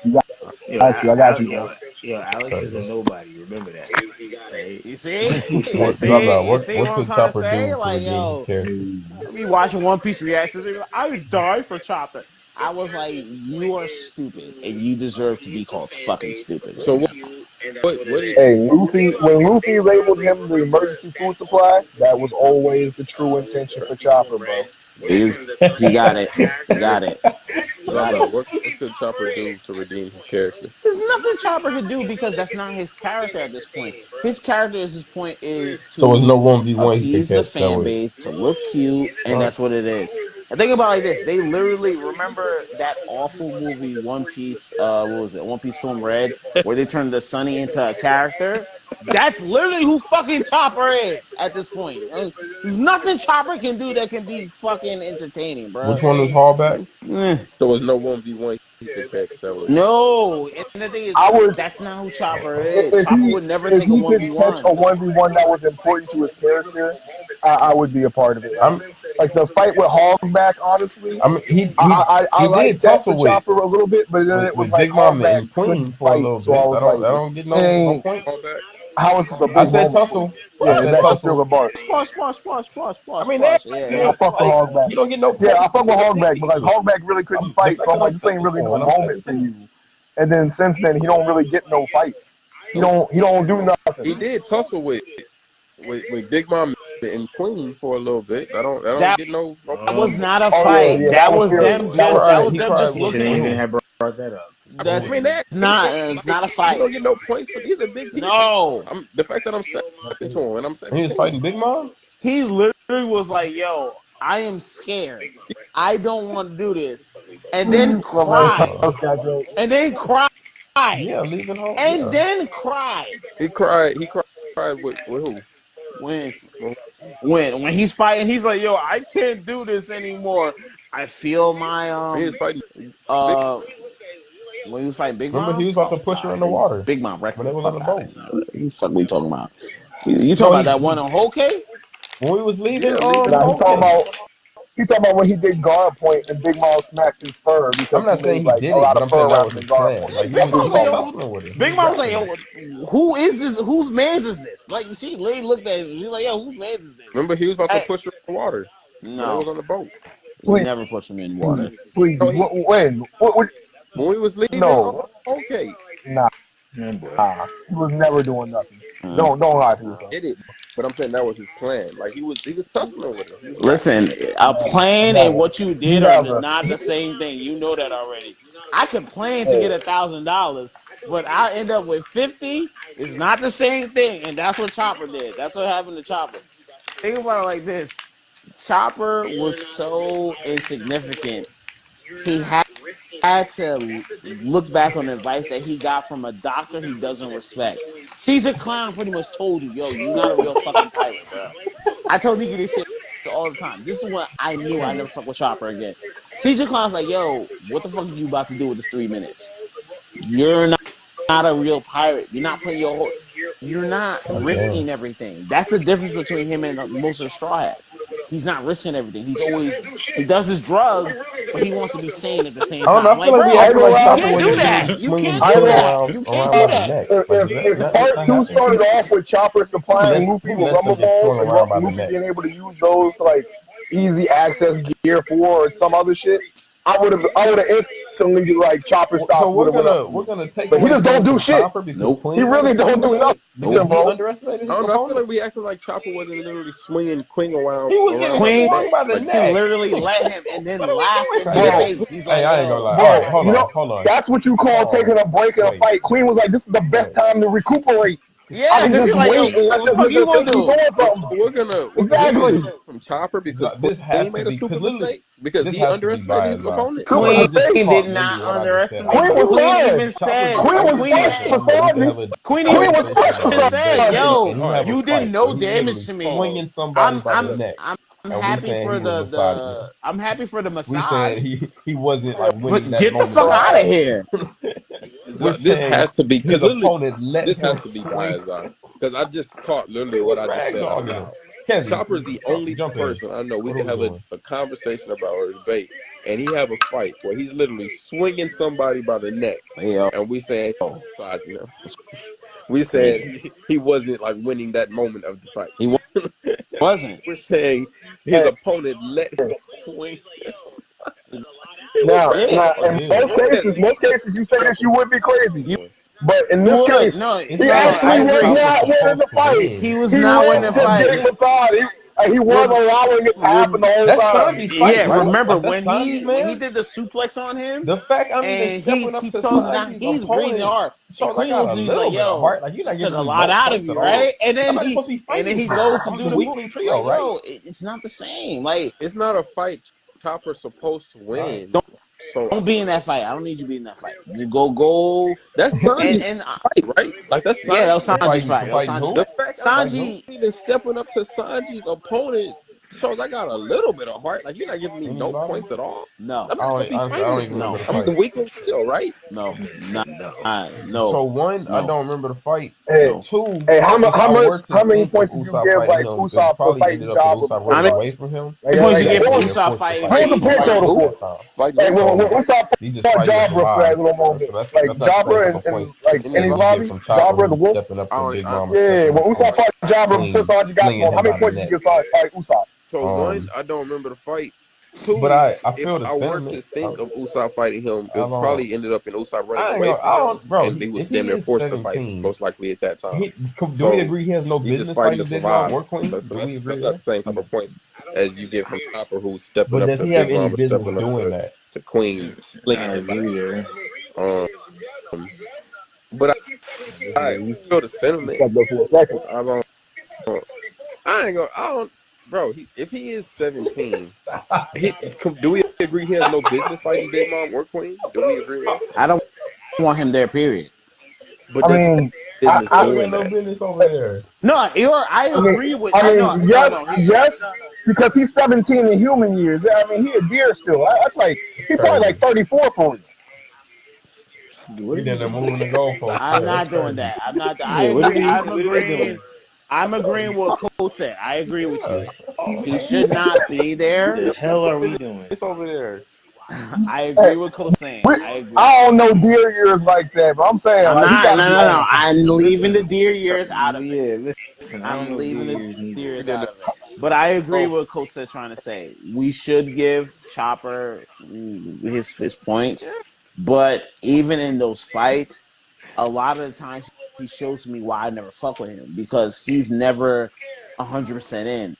Speaker 4: got you, bro.
Speaker 5: Yeah, Alex is a nobody. Remember that. Right?
Speaker 1: You see?
Speaker 2: What could Chopper do
Speaker 1: like,
Speaker 2: to redeem his character?
Speaker 1: Me watching One Piece reactions, like, I would die for Chopper. I was like, you are stupid, and you deserve to be called fucking stupid.
Speaker 3: So what
Speaker 4: hey, when Luffy labeled him the emergency food supply, that was always the true intention for Chopper, bro.
Speaker 1: You got it.
Speaker 3: What could Chopper do to redeem his character?
Speaker 1: There's nothing Chopper could do because that's not his character at this point. His character at this point is to
Speaker 2: so it's no 1v1
Speaker 1: appease the fan base, to look cute, and that's what it is. And think about it like this: they literally remember that awful movie One Piece. What was it? One Piece Film Red, where they turned the Sunny into a character. That's literally who fucking Chopper is at this point. There's nothing Chopper can do that can be fucking entertaining, bro.
Speaker 2: Which one was Hallback?
Speaker 3: So it's no 1v1 he could catch. That was
Speaker 1: no. And the thing is, that's not who Chopper is. Chopper would never take a 1v1.
Speaker 4: If he could catch a 1v1 that was important to his character, I would be a part of it. Like the fight with Hogback, honestly.
Speaker 2: I mean, he
Speaker 4: I
Speaker 2: did tussle with
Speaker 4: Chopper a little bit, but then it was like
Speaker 2: Big Mama and Queen for a little bit. I don't get no points.
Speaker 4: How is the big
Speaker 2: I said tussle.
Speaker 4: Yeah, I said tussle.
Speaker 1: Squash.
Speaker 2: I mean,
Speaker 4: I fuck with Hogback.
Speaker 2: You don't get no points.
Speaker 4: Yeah, I fuck with Hogback, but like Hogback really couldn't fight, so I'm like, this ain't really no moment for you. And then since then, he don't really get no fights. He don't do nothing.
Speaker 3: He did tussle with Big Mom and Queen for a little bit. I don't get no.
Speaker 1: That was not a fight. That was them just looking.
Speaker 5: Shouldn't even have brought that up.
Speaker 1: It's not a fight.
Speaker 3: You don't get no points for these are big people.
Speaker 1: No.
Speaker 3: The fact that I'm stepping to him and I'm saying
Speaker 2: he was fighting Big Mom.
Speaker 1: He literally was like, "Yo, I am scared. I don't want to do this," and then cried.
Speaker 2: Yeah, leaving home.
Speaker 1: And then cried.
Speaker 3: He cried with who?
Speaker 1: When he's fighting, he's like, "Yo, I can't do this anymore. I feel my
Speaker 3: He was fighting.
Speaker 1: When he was fighting Big Mom,
Speaker 2: remember he was about to push her in the water.
Speaker 1: Big Mom wrecked
Speaker 2: when they was on the boat.
Speaker 1: What the fuck we talking about? You talking about that one on Whole Cake?
Speaker 2: When we was leaving,
Speaker 4: he talking about when he did guard point and Big Mom smacked his fur.
Speaker 2: I'm not saying he did it, but I'm saying that was his plan. Like,
Speaker 1: Big Mom was like, "Yo, who is this? Whose man's is this?" Like, she literally looked at him. She was like, "Yo, whose man's is this?"
Speaker 3: Remember, he was about to push her in the water.
Speaker 1: No,
Speaker 3: he was on the boat.
Speaker 1: He never pushed him in water.
Speaker 4: When
Speaker 3: we was leaving?
Speaker 4: No.
Speaker 3: Okay.
Speaker 4: Nah. He was never doing nothing. Don't lie to yourself.
Speaker 3: Did it? But I'm saying that was his plan. Like he was tussling with him.
Speaker 1: Listen, a plan and what you did are not the same thing. You know that already. I could plan to get $1,000, but I end up with 50. It's not the same thing, and that's what Chopper did. That's what happened to Chopper. Think about it like this: Chopper was so insignificant. He had to look back on advice that he got from a doctor he doesn't respect. Caesar Clown pretty much told you, "Yo, you're not a real fucking pirate, bro." I told Nikki this shit all the time. This is what I knew. I never fuck with Chopper again. Caesar Clown's like, "Yo, what the fuck are you about to do with this 3 minutes? You're not a real pirate. You're not putting your whole. You're not risking everything." That's the difference between him and most of the Straw Hats. He's not risking everything. He does his drugs, but he wants to be sane at the same time.
Speaker 2: I feel like we act like
Speaker 1: you can't do that. You can't do that. You can't do that.
Speaker 4: If part 2 started off with Chopper supplying Luffy with rumble balls and Luffy being able to use those to like easy access gear 4 or some other shit, I would have instantly like Chopper stopped.
Speaker 2: So we're gonna take.
Speaker 4: But he just don't do shit.
Speaker 1: Nope.
Speaker 4: He really don't do nothing.
Speaker 2: Bro. Underestimated his
Speaker 3: I
Speaker 2: opponent.
Speaker 3: feel like we acting like Chopper wasn't literally swinging Queen around.
Speaker 2: He was getting swung by the neck.
Speaker 1: He literally let him and then laughed in his face. He's like,
Speaker 2: "Hey, I ain't gonna lie.
Speaker 4: Bro,
Speaker 2: All right, hold on.
Speaker 4: That's what you call taking a break in a fight. Queen was like, "This is the best time to recuperate."
Speaker 1: Yeah, because he's like, "Yo, what the fuck you gonna do?"
Speaker 3: We're gonna
Speaker 4: exactly
Speaker 3: from Chopper because
Speaker 2: this has
Speaker 3: Queen made
Speaker 2: to
Speaker 3: a
Speaker 2: be
Speaker 3: stupid mistake because he underestimated his opponent.
Speaker 1: Queen did not underestimate. Queen even said, Queen even said, "Yo, you did no damage to me."
Speaker 2: Swinging somebody by the neck.
Speaker 1: I'm happy for I'm happy for the
Speaker 2: We
Speaker 1: massage.
Speaker 2: said he wasn't like winning
Speaker 1: But
Speaker 2: that
Speaker 1: get the
Speaker 2: moment.
Speaker 1: fuck out of here.
Speaker 3: This has to be
Speaker 2: his opponent let
Speaker 3: this
Speaker 2: him
Speaker 3: has to be
Speaker 2: swing.
Speaker 3: because I just caught literally what I just said. Out loud. Chopper's the only person I know we can have a conversation about or a debate, and he have a fight where he's literally swinging somebody by the neck, and we saying, we said he wasn't like winning that moment of the fight.
Speaker 1: He wasn't.
Speaker 3: We're saying his opponent let him swing.
Speaker 4: Now, in most cases, you say this, you would be crazy. But in this case, he actually was not winning the fight.
Speaker 1: He was not winning the fight.
Speaker 4: He was allowing it to happen the whole time.
Speaker 2: Sanji's fight,
Speaker 1: Yeah,
Speaker 2: right?
Speaker 1: remember
Speaker 2: That's
Speaker 1: when
Speaker 2: Sanji's
Speaker 1: he did the suplex on him?
Speaker 2: The fact I'm even
Speaker 1: And
Speaker 2: stepping up
Speaker 1: he
Speaker 2: to
Speaker 1: told down,
Speaker 2: Sanji's
Speaker 1: he's
Speaker 2: opponent
Speaker 1: breathing hard.
Speaker 2: shows
Speaker 1: Queen
Speaker 2: I got a
Speaker 1: was
Speaker 2: little
Speaker 1: like,
Speaker 2: bit of heart. Like, you're not
Speaker 1: took
Speaker 2: getting
Speaker 1: a lot out of you, right? And then
Speaker 2: he
Speaker 1: he goes to do the
Speaker 2: weekly
Speaker 1: move.
Speaker 2: trio, right?
Speaker 1: It's not the same. Like,
Speaker 3: it's not a fight Chopper's supposed to win.
Speaker 1: Don't be in that fight. I don't need you to be in that fight. You go.
Speaker 3: That's Sanji's fight, right? Like that's
Speaker 1: yeah, that was Sanji's fight.
Speaker 3: The fact Sanji even stepping up to Sanji's opponent shows I got a little bit of heart. Like you're not giving me no points at all.
Speaker 1: No,
Speaker 3: I'm not I'm the weak one still, right?
Speaker 1: No.
Speaker 2: So one, I don't remember the fight.
Speaker 4: Hey,
Speaker 2: two,
Speaker 4: how many points did you give like Usopp for fighting Jabba?
Speaker 2: Running away from him.
Speaker 1: How many points you give for Usopp fighting?
Speaker 4: Here's the point though. When Usopp fought Jabba for that little moment, like Jabba and like in his lobby, Jabba the wolf. Yeah, when Usopp fought Jabba before Sanji got him, how many points did you give Usopp?
Speaker 3: So one, I don't remember the fight. Two,
Speaker 2: but I feel the
Speaker 3: if I were to think of Usopp fighting him, it probably ended up in Usopp running away from him,
Speaker 2: bro,
Speaker 3: and he was damn near forced to fight, most likely at that time.
Speaker 2: Do we agree he has no business fighting Big Mom?
Speaker 3: That's not the same type of points as you get from Chopper, who's stepping up.
Speaker 2: But does he have any business doing that?
Speaker 3: To Queen, slinging him. But I feel the sentiment. I don't. Bro, if he is 17, do we agree he has no business fighting Big Mom or Queen? Do we agree?
Speaker 1: I don't want him there, period.
Speaker 2: But I mean, I have no business over there.
Speaker 1: No, I agree with.
Speaker 4: Yes, because he's 17 in human years. I mean, he a deer still. That's like he's probably like 34 for you.
Speaker 2: We did moving the goalpost.
Speaker 1: I'm not doing that. I'm not. I'm agreeing with what Cole said. I agree with you. He should not be there.
Speaker 5: What the hell are we doing?
Speaker 3: It's over there.
Speaker 1: I agree with Cole saying. I agree.
Speaker 4: I don't know deer years like that, but I'm saying
Speaker 1: no. I'm leaving the deer years out of it. I'm leaving the deer years out of it. But I agree with what Coach is trying to say. We should give Chopper his points, but even in those fights, a lot of the times he shows me why I never fuck with him, because he's never 100% in.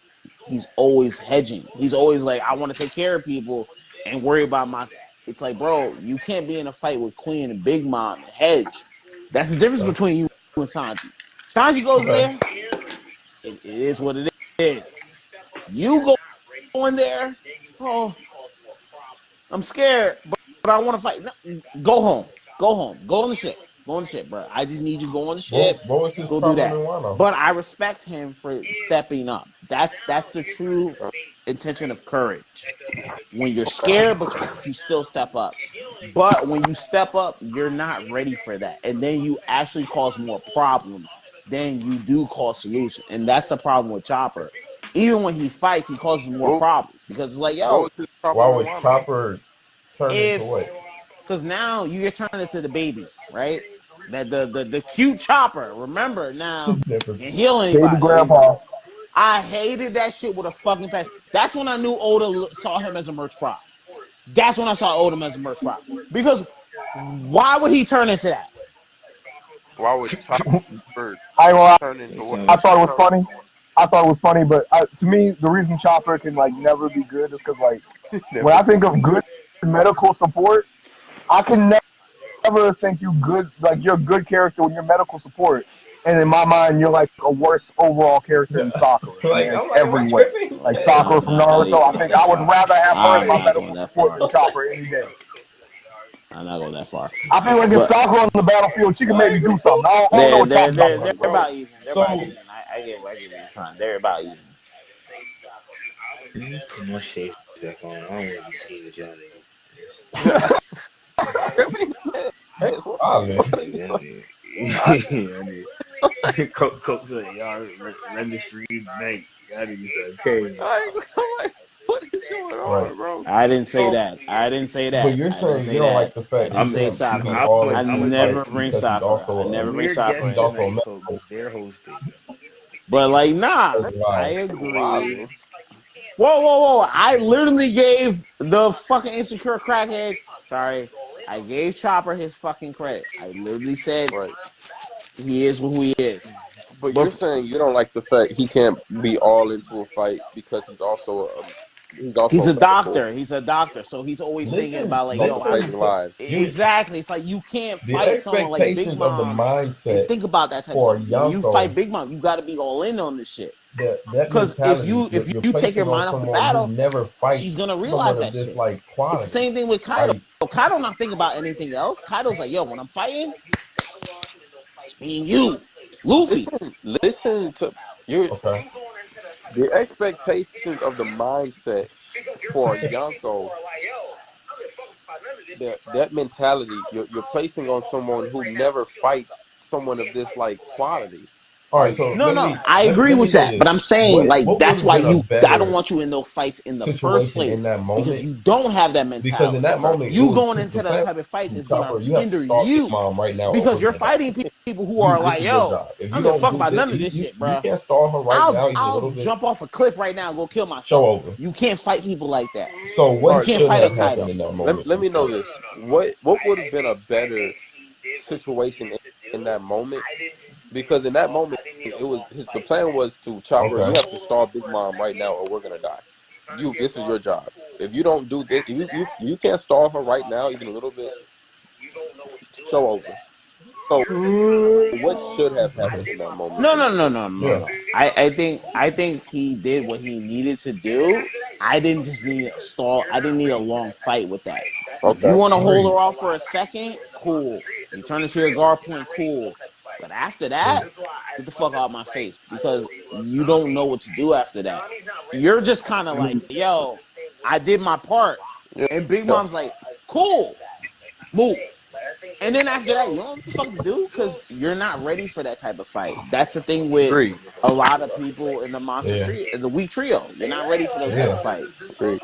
Speaker 1: He's always hedging. He's always like, I want to take care of people and worry about my. It's like, bro, you can't be in a fight with Queen and Big Mom and hedge. That's the difference between you and Sanji. Sanji goes there. It is what it is. You go in there. Oh, I'm scared, but I want to fight. No, go home. Go on the ship. Go on the ship, bro. I just need you to go on the ship. Go do that. But I respect him for stepping up. That's the true intention of courage. When you're scared, but you still step up. But when you step up, you're not ready for that. And then you actually cause more problems than you do cause solutions. And that's the problem with Chopper. Even when he fights, he causes more problems. Because it's like, yo.
Speaker 2: Why would Chopper turn into what?
Speaker 1: Because now you get turned into the baby, right? That the cute Chopper. Remember now, can heal anybody.
Speaker 4: Baby grandpa.
Speaker 1: I hated that shit with a fucking passion. That's when I knew Oda saw him as a merch prop. That's when I saw Oda as a merch prop. Because why would he turn into that?
Speaker 3: Why would Chopper turn into what?
Speaker 4: I thought it was funny. But to me, the reason Chopper can like never be good is because like when I think of good medical support, I can never think you're a good character when you're medical support, and in my mind you're like a worse overall character than Sakura. Every way. Like Sakura from Naruto, I think I would rather have her in my medical support than Chopper any day.
Speaker 1: I'm not going that far.
Speaker 4: I feel like if Sakura on the battlefield, she can maybe do something. I don't know what
Speaker 1: they're about even. They're about even. I get what you're trying. They're about even.
Speaker 5: Put my shade back on. I don't want to see the job. Coach said, y'all run the street tonight. Y'all need to okay.
Speaker 3: What is going on, bro?
Speaker 1: I didn't say that.
Speaker 2: But you're saying you don't like the fact
Speaker 1: I didn't say Sakura. I never bring Sakura. I never bring Sakura.
Speaker 5: He's also they're hosting.
Speaker 1: But like, nah, I agree. Whoa. I literally gave the fucking insecure crackhead. Sorry. I gave Chopper his fucking credit. I literally said he is who he is.
Speaker 3: But you're saying you don't like the fact he can't be all into a fight because he's also
Speaker 1: a doctor. He's a doctor, so he's always thinking about like, exactly. It's like you can't fight someone like Big Mom.
Speaker 2: The mindset.
Speaker 1: Think about that type of stuff. When you fight Big Mom, you got to be all in on this shit. Because if you take your mind off the battle, she's gonna realize that shit. It's the same thing with Kaido. Kaido not thinking about anything else. Kaido's like, yo, when I'm fighting, it's being you, Luffy.
Speaker 3: Listen to your the expectations of the mindset for Yonko. That mentality you're placing on someone who never fights someone of this like quality.
Speaker 2: All right, so
Speaker 1: I agree with that, but I'm saying that's why I don't want you in those fights in the first place in that moment, because you don't have that mentality.
Speaker 2: Because in that moment,
Speaker 1: you going into that type of fight is going to hinder you
Speaker 2: right now
Speaker 1: because you're fighting people who are like, yo, I don't give a fuck about none of this shit, bro.
Speaker 2: You can't stall her right now.
Speaker 1: I'll jump off a cliff right now and go kill myself.
Speaker 2: Show over.
Speaker 1: You can't fight people like that.
Speaker 2: So what
Speaker 1: you can't fight a Kaido
Speaker 2: in that moment?
Speaker 3: Let me know this. What would have been a better situation in that moment? Because in that moment, the plan was to Chopper. You have to stall Big Mom right now, or we're gonna die. This is your job. If you don't do this, you can't stall her right now, even a little bit. Show over. So, what should have happened in that moment?
Speaker 1: No. I think he did what he needed to do. I didn't just need a stall. I didn't need a long fight with that. Okay. If you want to hold her off for a second, cool. You turn into your guard point, cool. But after that, get the fuck out of my face, because you don't know what to do after that. You're just kind of like, yo, I did my part. And Big Mom's like, cool, move. And then after that, you don't know what the fuck to do, because you're not ready for that type of fight. That's the thing with a lot of people in the monster trio, the weak trio. You're not ready for those type of fights.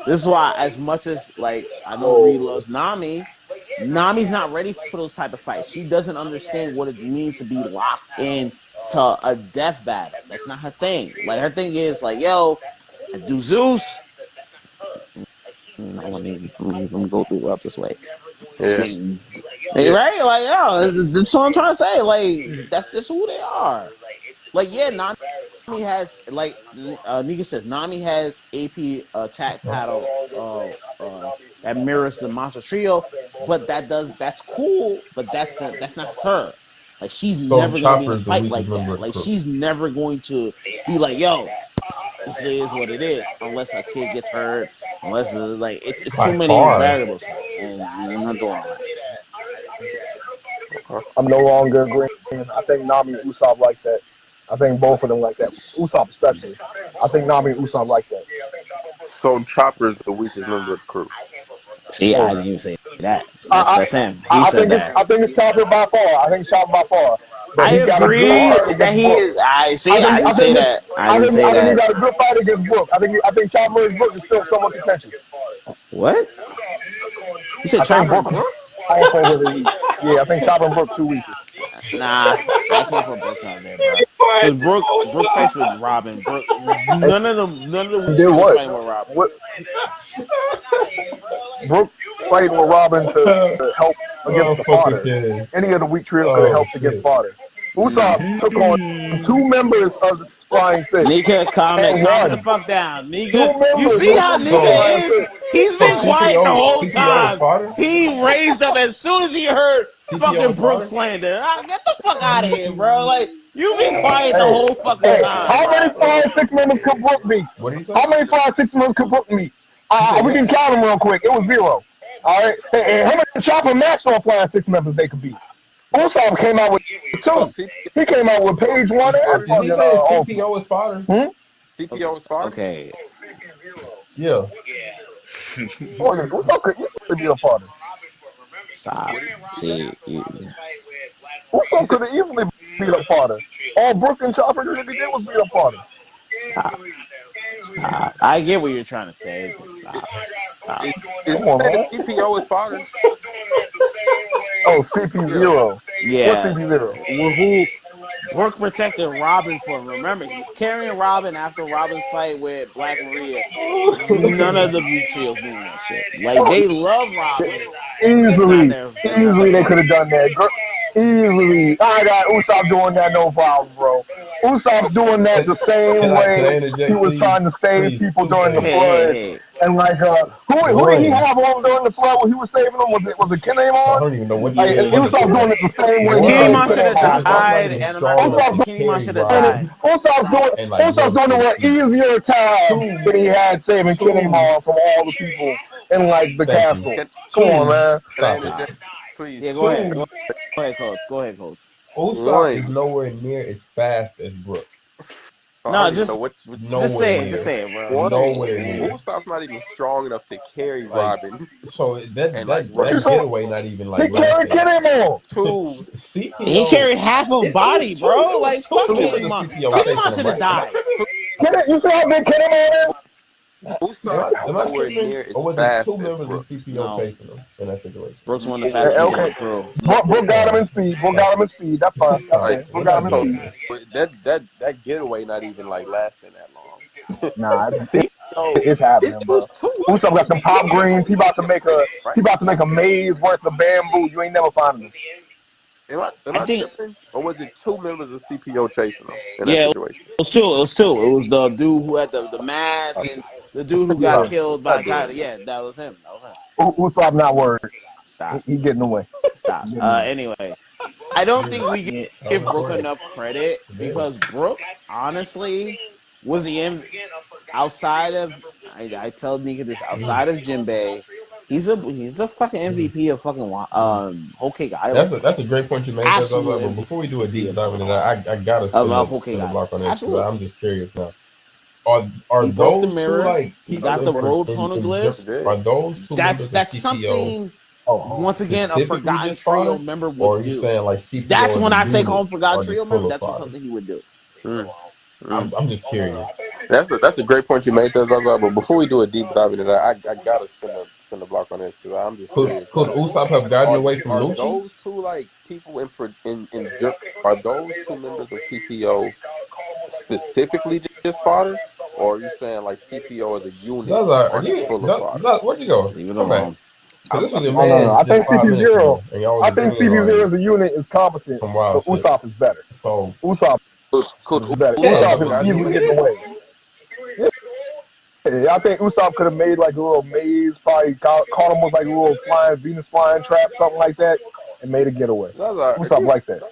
Speaker 1: This is why, as much as like I know Reed loves Nami, Nami's not ready for those type of fights. She doesn't understand what it means to be locked in to a death battle. That's not her thing. Like, her thing is like, yo, I do Zeus. Let me go through up this way. Right? Like, yo, that's what I'm trying to say. Like, that's just who they are. Like, yeah, Nami has, like Nika says, Nami has AP attack paddle that mirrors the monster trio, but that's cool, but that's not her. Like, she's never gonna be in a fight like that. Like, she's never going to be like, yo, this is what it is, unless a kid gets hurt, unless like it's too many variables, and I'm not doing that.
Speaker 4: I'm no longer agreeing. I think Nami and Usopp like that. I think both of them like that. Usopp especially. I think Nami and Usopp like that.
Speaker 3: So Chopper's the weakest member of the crew.
Speaker 1: See, I didn't even say that. That's him. He said that.
Speaker 4: I think it's Chopper by far.
Speaker 1: I agree that he is. I didn't say that. I didn't say that.
Speaker 4: I think he got a good fight against Brook. I think Chopper and Brook is still somewhat contentious.
Speaker 1: What? You said Chopper and Brook?
Speaker 4: I think Chopper and Brook too weak.
Speaker 1: Nah, I can't put Brook on there, bro. Because Brook fights with Robin. None of the weeks fighting with Robin.
Speaker 4: Brook fighting with Robin to help against the fodder. Any of the weak trio could have helped against fodder. Usopp took on 2 members of the Flying Six.
Speaker 1: Nika, calm the fuck down. Nika, you see how Nika is? He's been quiet the whole time. He raised up as soon as he heard fucking Brook slander. Get the fuck out of here, bro. Like, you've been quiet the whole fucking time.
Speaker 4: How many 5-6 members could Brook be? How many 5-6 members could Brook be? We can count them real quick. It was 0. All right. And how many Chopper matched on Flying 6 members they could be? Usopp came out with 2. He came out with page 1.
Speaker 2: Did he say CPO is fodder?
Speaker 3: CPO is fodder?
Speaker 1: Okay.
Speaker 2: Yeah.
Speaker 4: Usopp could be a fodder.
Speaker 1: Stop. See.
Speaker 4: Usopp could have easily beat up fodder. All Brook and Chopper did was beat up fodder.
Speaker 1: Stop. I get what you're trying to say, but stop.
Speaker 3: CPO is fodder.
Speaker 4: Oh, CP0.
Speaker 1: Yeah.
Speaker 4: What's CP0?
Speaker 1: Well, who Brook protected Robin for? Remember, he's carrying Robin after Robin's fight with Black Maria. None of the Blue Trios doing that shit. Like, they love Robin.
Speaker 4: Easily they could have done that. Easily. I got Usopp doing that, no problem, bro. Usopp's doing that the same way he was trying to save people during the flood. And like, who did he have on during the flood when he was saving them? Was it Kinemon?
Speaker 2: I don't even know what
Speaker 4: Usopp doing it the same way.
Speaker 1: Kinemon should have died, and Kinemon should have died.
Speaker 4: Usopp's doing it with easier time than he had saving Kinemon from all the people in like the castle. Come on, man.
Speaker 2: Stop it.
Speaker 3: Please.
Speaker 1: Yeah, go ahead. Go ahead, Coach. Go ahead, Coach.
Speaker 2: Usopp is nowhere near as fast as Brook.
Speaker 1: No, just say it. Just say it, bro.
Speaker 2: Nowhere near.
Speaker 3: Usopp's not even strong enough to carry Robin.
Speaker 2: So that getaway not even like.
Speaker 4: He carried Kinemon.
Speaker 1: He carried half a body, bro. Like fuck Kinemon. Kinemon should have died.
Speaker 4: You saw how big Kinemon is?
Speaker 3: Usopp nowhere near as fast.
Speaker 2: 2 members of CPO chasing him in that situation?
Speaker 1: Brook's one of the fastest people in the crew.
Speaker 4: Brook got him in speed. Brook got him in speed. That's fine. Brook got him in speed.
Speaker 3: That getaway not even like lasting that long.
Speaker 4: Nah, it's happening, bro. Usopp got some pop greens. He about to make a maze worth of bamboo. You ain't never finding him.
Speaker 3: Am I tripping? Or was it 2 members of CPO chasing him in that situation?
Speaker 1: It was 2. It was 2. It was the dude who had the mask and the dude who got killed by Tyler. Yeah, that was him.
Speaker 4: Usopp not worried.
Speaker 1: Stop.
Speaker 4: He getting away.
Speaker 1: Stop. Anyway, I don't think we give Brook enough credit because Brook, honestly, was the outside of. I tell Nika this. Outside of Jinbei, he's the fucking MVP of fucking Whole Cake Island.
Speaker 2: That's a great point you made. But before we do a deep dive into that, I gotta spin the block on this. I'm just curious now. Are those two like
Speaker 1: he got the road poneglyphs?
Speaker 2: Are those two?
Speaker 1: That's something. Once again, a forgotten trio member would do.
Speaker 2: Or are you saying like CPO?
Speaker 1: That's when I say call him forgotten trio member. That's something he would do.
Speaker 2: I'm just curious.
Speaker 3: That's a great point you made, there, Zaza. But before we do a deep dive into that, I gotta spin the block on this because I'm just curious.
Speaker 2: Could Usopp have gotten away from Lucci?
Speaker 3: Are those two like people in are those 2 members of CPO specifically just fodder? Or are you saying like CPO as a unit?
Speaker 2: Where'd you go?
Speaker 1: Leave it alone.
Speaker 2: This was
Speaker 4: I think CP0 as a unit is competent, but Usopp is better.
Speaker 2: So
Speaker 4: Usopp is better. Usopp is easily getting away. Yeah, I think Usopp could have made like a little maze, probably caught him with like a little Venus flying trap, something like that, and made a getaway. Usopp like that.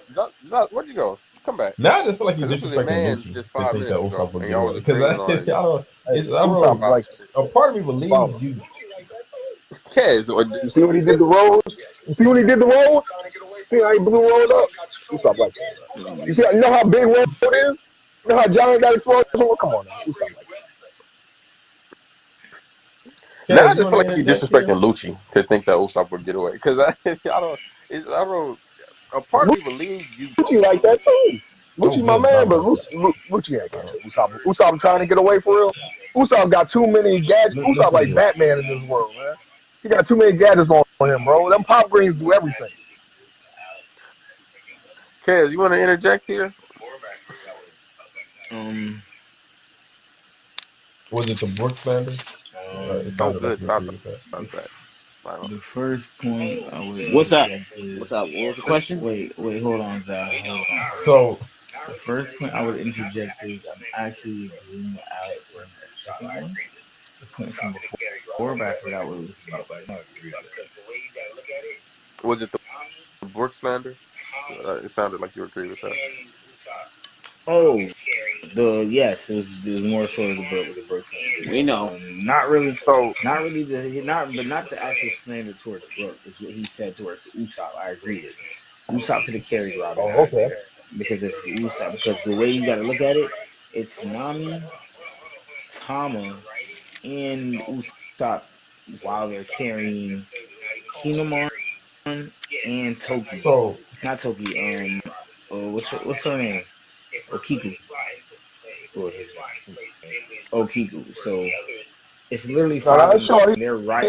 Speaker 3: Where'd you go? Come back.
Speaker 2: Now I just feel like you're disrespecting Lucci
Speaker 3: just
Speaker 2: to
Speaker 3: 5
Speaker 2: think
Speaker 3: minutes
Speaker 2: that
Speaker 3: ago,
Speaker 2: Usopp would
Speaker 3: and
Speaker 2: get
Speaker 3: y'all
Speaker 2: away.
Speaker 3: was
Speaker 2: Because a part of me believes you.
Speaker 3: Kez,
Speaker 4: you see when he did the road? See how he blew road up? Usopp like that. You know how big road is? You know how giant that explosion? Come on now. Usopp like that.
Speaker 3: Now I just feel like you're disrespecting Lucci to think that Usopp would get away. Because I don't. A part of me believes you.
Speaker 4: Lucci like that too. Lucci my man, but Lucci ain't got Usopp. Usopp trying to get away for real. Usopp got too many gadgets. Usopp like Batman in this world, man. He got too many gadgets on him, bro. Them pop greens do everything.
Speaker 3: Kez, you want to interject here?
Speaker 2: Was it the Brook slander?
Speaker 3: Good.
Speaker 5: The first point I would.
Speaker 1: What's up? What was the question?
Speaker 5: Wait, hold on, Zach. Hold on.
Speaker 2: So
Speaker 5: the first point I would interject is I'm actually agreeing with Alex on the second one. The point from before, but I forgot what it was about, but I don't agree with it.
Speaker 3: Was it the Brook slander? It sounded like you agreed with that.
Speaker 5: Oh, yes, it was more sort of the Brook slander.
Speaker 1: We know.
Speaker 5: Not really the actual slander towards Brook is what he said towards Usopp. I agree with. Usopp could have carried Robin.
Speaker 4: Oh, okay.
Speaker 5: Because the way you got to look at it, it's Nami, Tama, and Usopp while they're carrying Kinemon and Toki.
Speaker 2: So
Speaker 5: not Toki. What's her name? Okiku. Okiku. So it's literally they're right.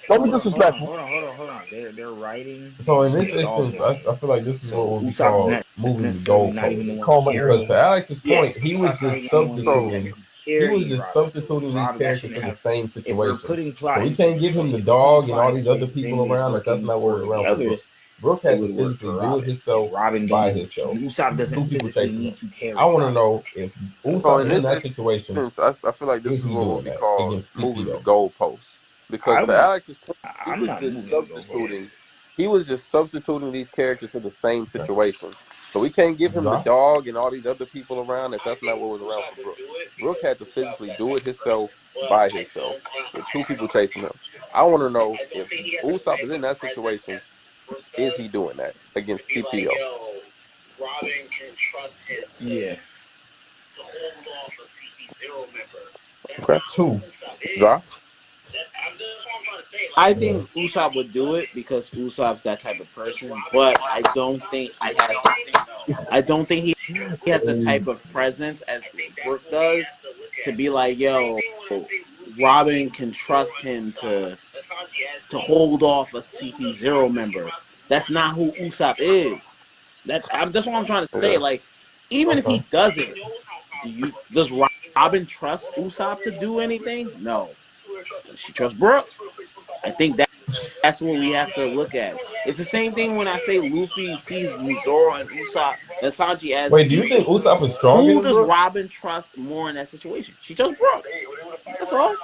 Speaker 4: Don't be disrespectful.
Speaker 5: Hold on. They're writing.
Speaker 2: So in this instance, I feel like this is what will be called moving the goalpost. Because to Alex's point, he was just substituting. He was just substituting these characters in the same situation. So we can't give him the dog and all these other people around. Like that's not where around for Brook. Brook had to physically do it himself by himself. 2 people chasing him. I want to know if Usopp in that situation.
Speaker 3: I feel like this is what will be called moving the goalpost. Because for Alex's point, he was just substituting these characters in the same situation. So we can't give him the dog and all these other people around if that's not what was around for Brook. Brook had to physically do it himself by himself with two people chasing him. I want to know if Usopp is in that situation, is he doing that against CPO?
Speaker 5: Yeah.
Speaker 3: Okay.
Speaker 2: Two.
Speaker 3: Zah?
Speaker 1: I think Usopp would do it because Usopp's that type of person, but I don't think he has. I don't think he has the type of presence as Brook does to be like, yo, Robin can trust him to hold off a CP0 member. That's not who Usopp is. That's what I'm trying to say. Like, even if he doesn't, does Robin trust Usopp to do anything? No. Does she trust Brook? I think that's what we have to look at. It's the same thing when I say Luffy sees Zoro and Usopp and Sanji as.
Speaker 2: Wait, do you think Usopp is stronger?
Speaker 1: Who does Robin trust more in that situation? She trusts Brook. That's all.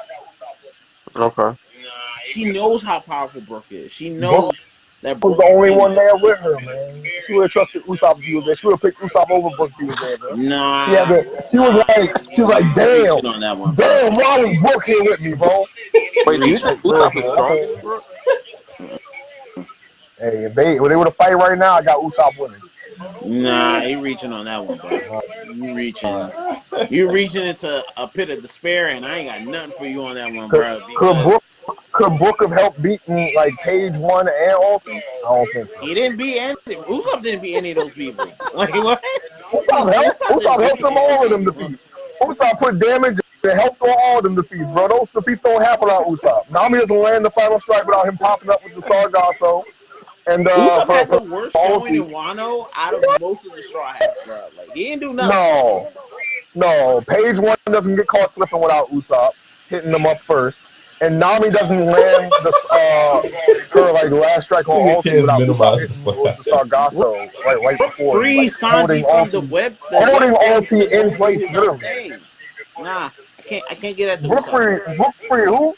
Speaker 3: Okay.
Speaker 1: She knows how powerful Brook is. She knows that Brook
Speaker 4: was the only one there with her, man. She would have trusted Usopp if he was there. She would have picked Usopp over Brook if he was there, bro.
Speaker 1: Nah.
Speaker 4: She was like, damn,
Speaker 1: on that one,
Speaker 4: damn, why was Brook here with me, bro?
Speaker 3: Wait, do you think Usopp is stronger than Brook?
Speaker 4: Hey, if they would have fight right now, I got Usopp winning.
Speaker 1: Nah, you reaching on that one, bro. You reaching into a pit of despair, and I ain't got nothing for you on that one, bro.
Speaker 4: Could Brook have helped beating like Page 1 and Alton? I don't think so.
Speaker 1: He didn't beat any. Usopp didn't beat any of those people. Like what?
Speaker 4: Usopp helped them all of them defeat. Usopp put damage and helped all of them defeats, bro. Those defeats don't happen without Usopp. Nami doesn't land the final strike without him popping up with the Sargasso. And
Speaker 1: Usopp had the worst showing in Wano out of most of the Straw Hats, bro. Like he didn't do nothing.
Speaker 4: No. Page 1 doesn't get caught slipping without Usopp hitting them up first. And Nami doesn't land her like last strike on Ulti without the Sargasso right before.
Speaker 1: Free Sanji from the web.
Speaker 4: Holding Ulti in place, literally.
Speaker 1: Nah, I can't get that to
Speaker 4: Brook free who?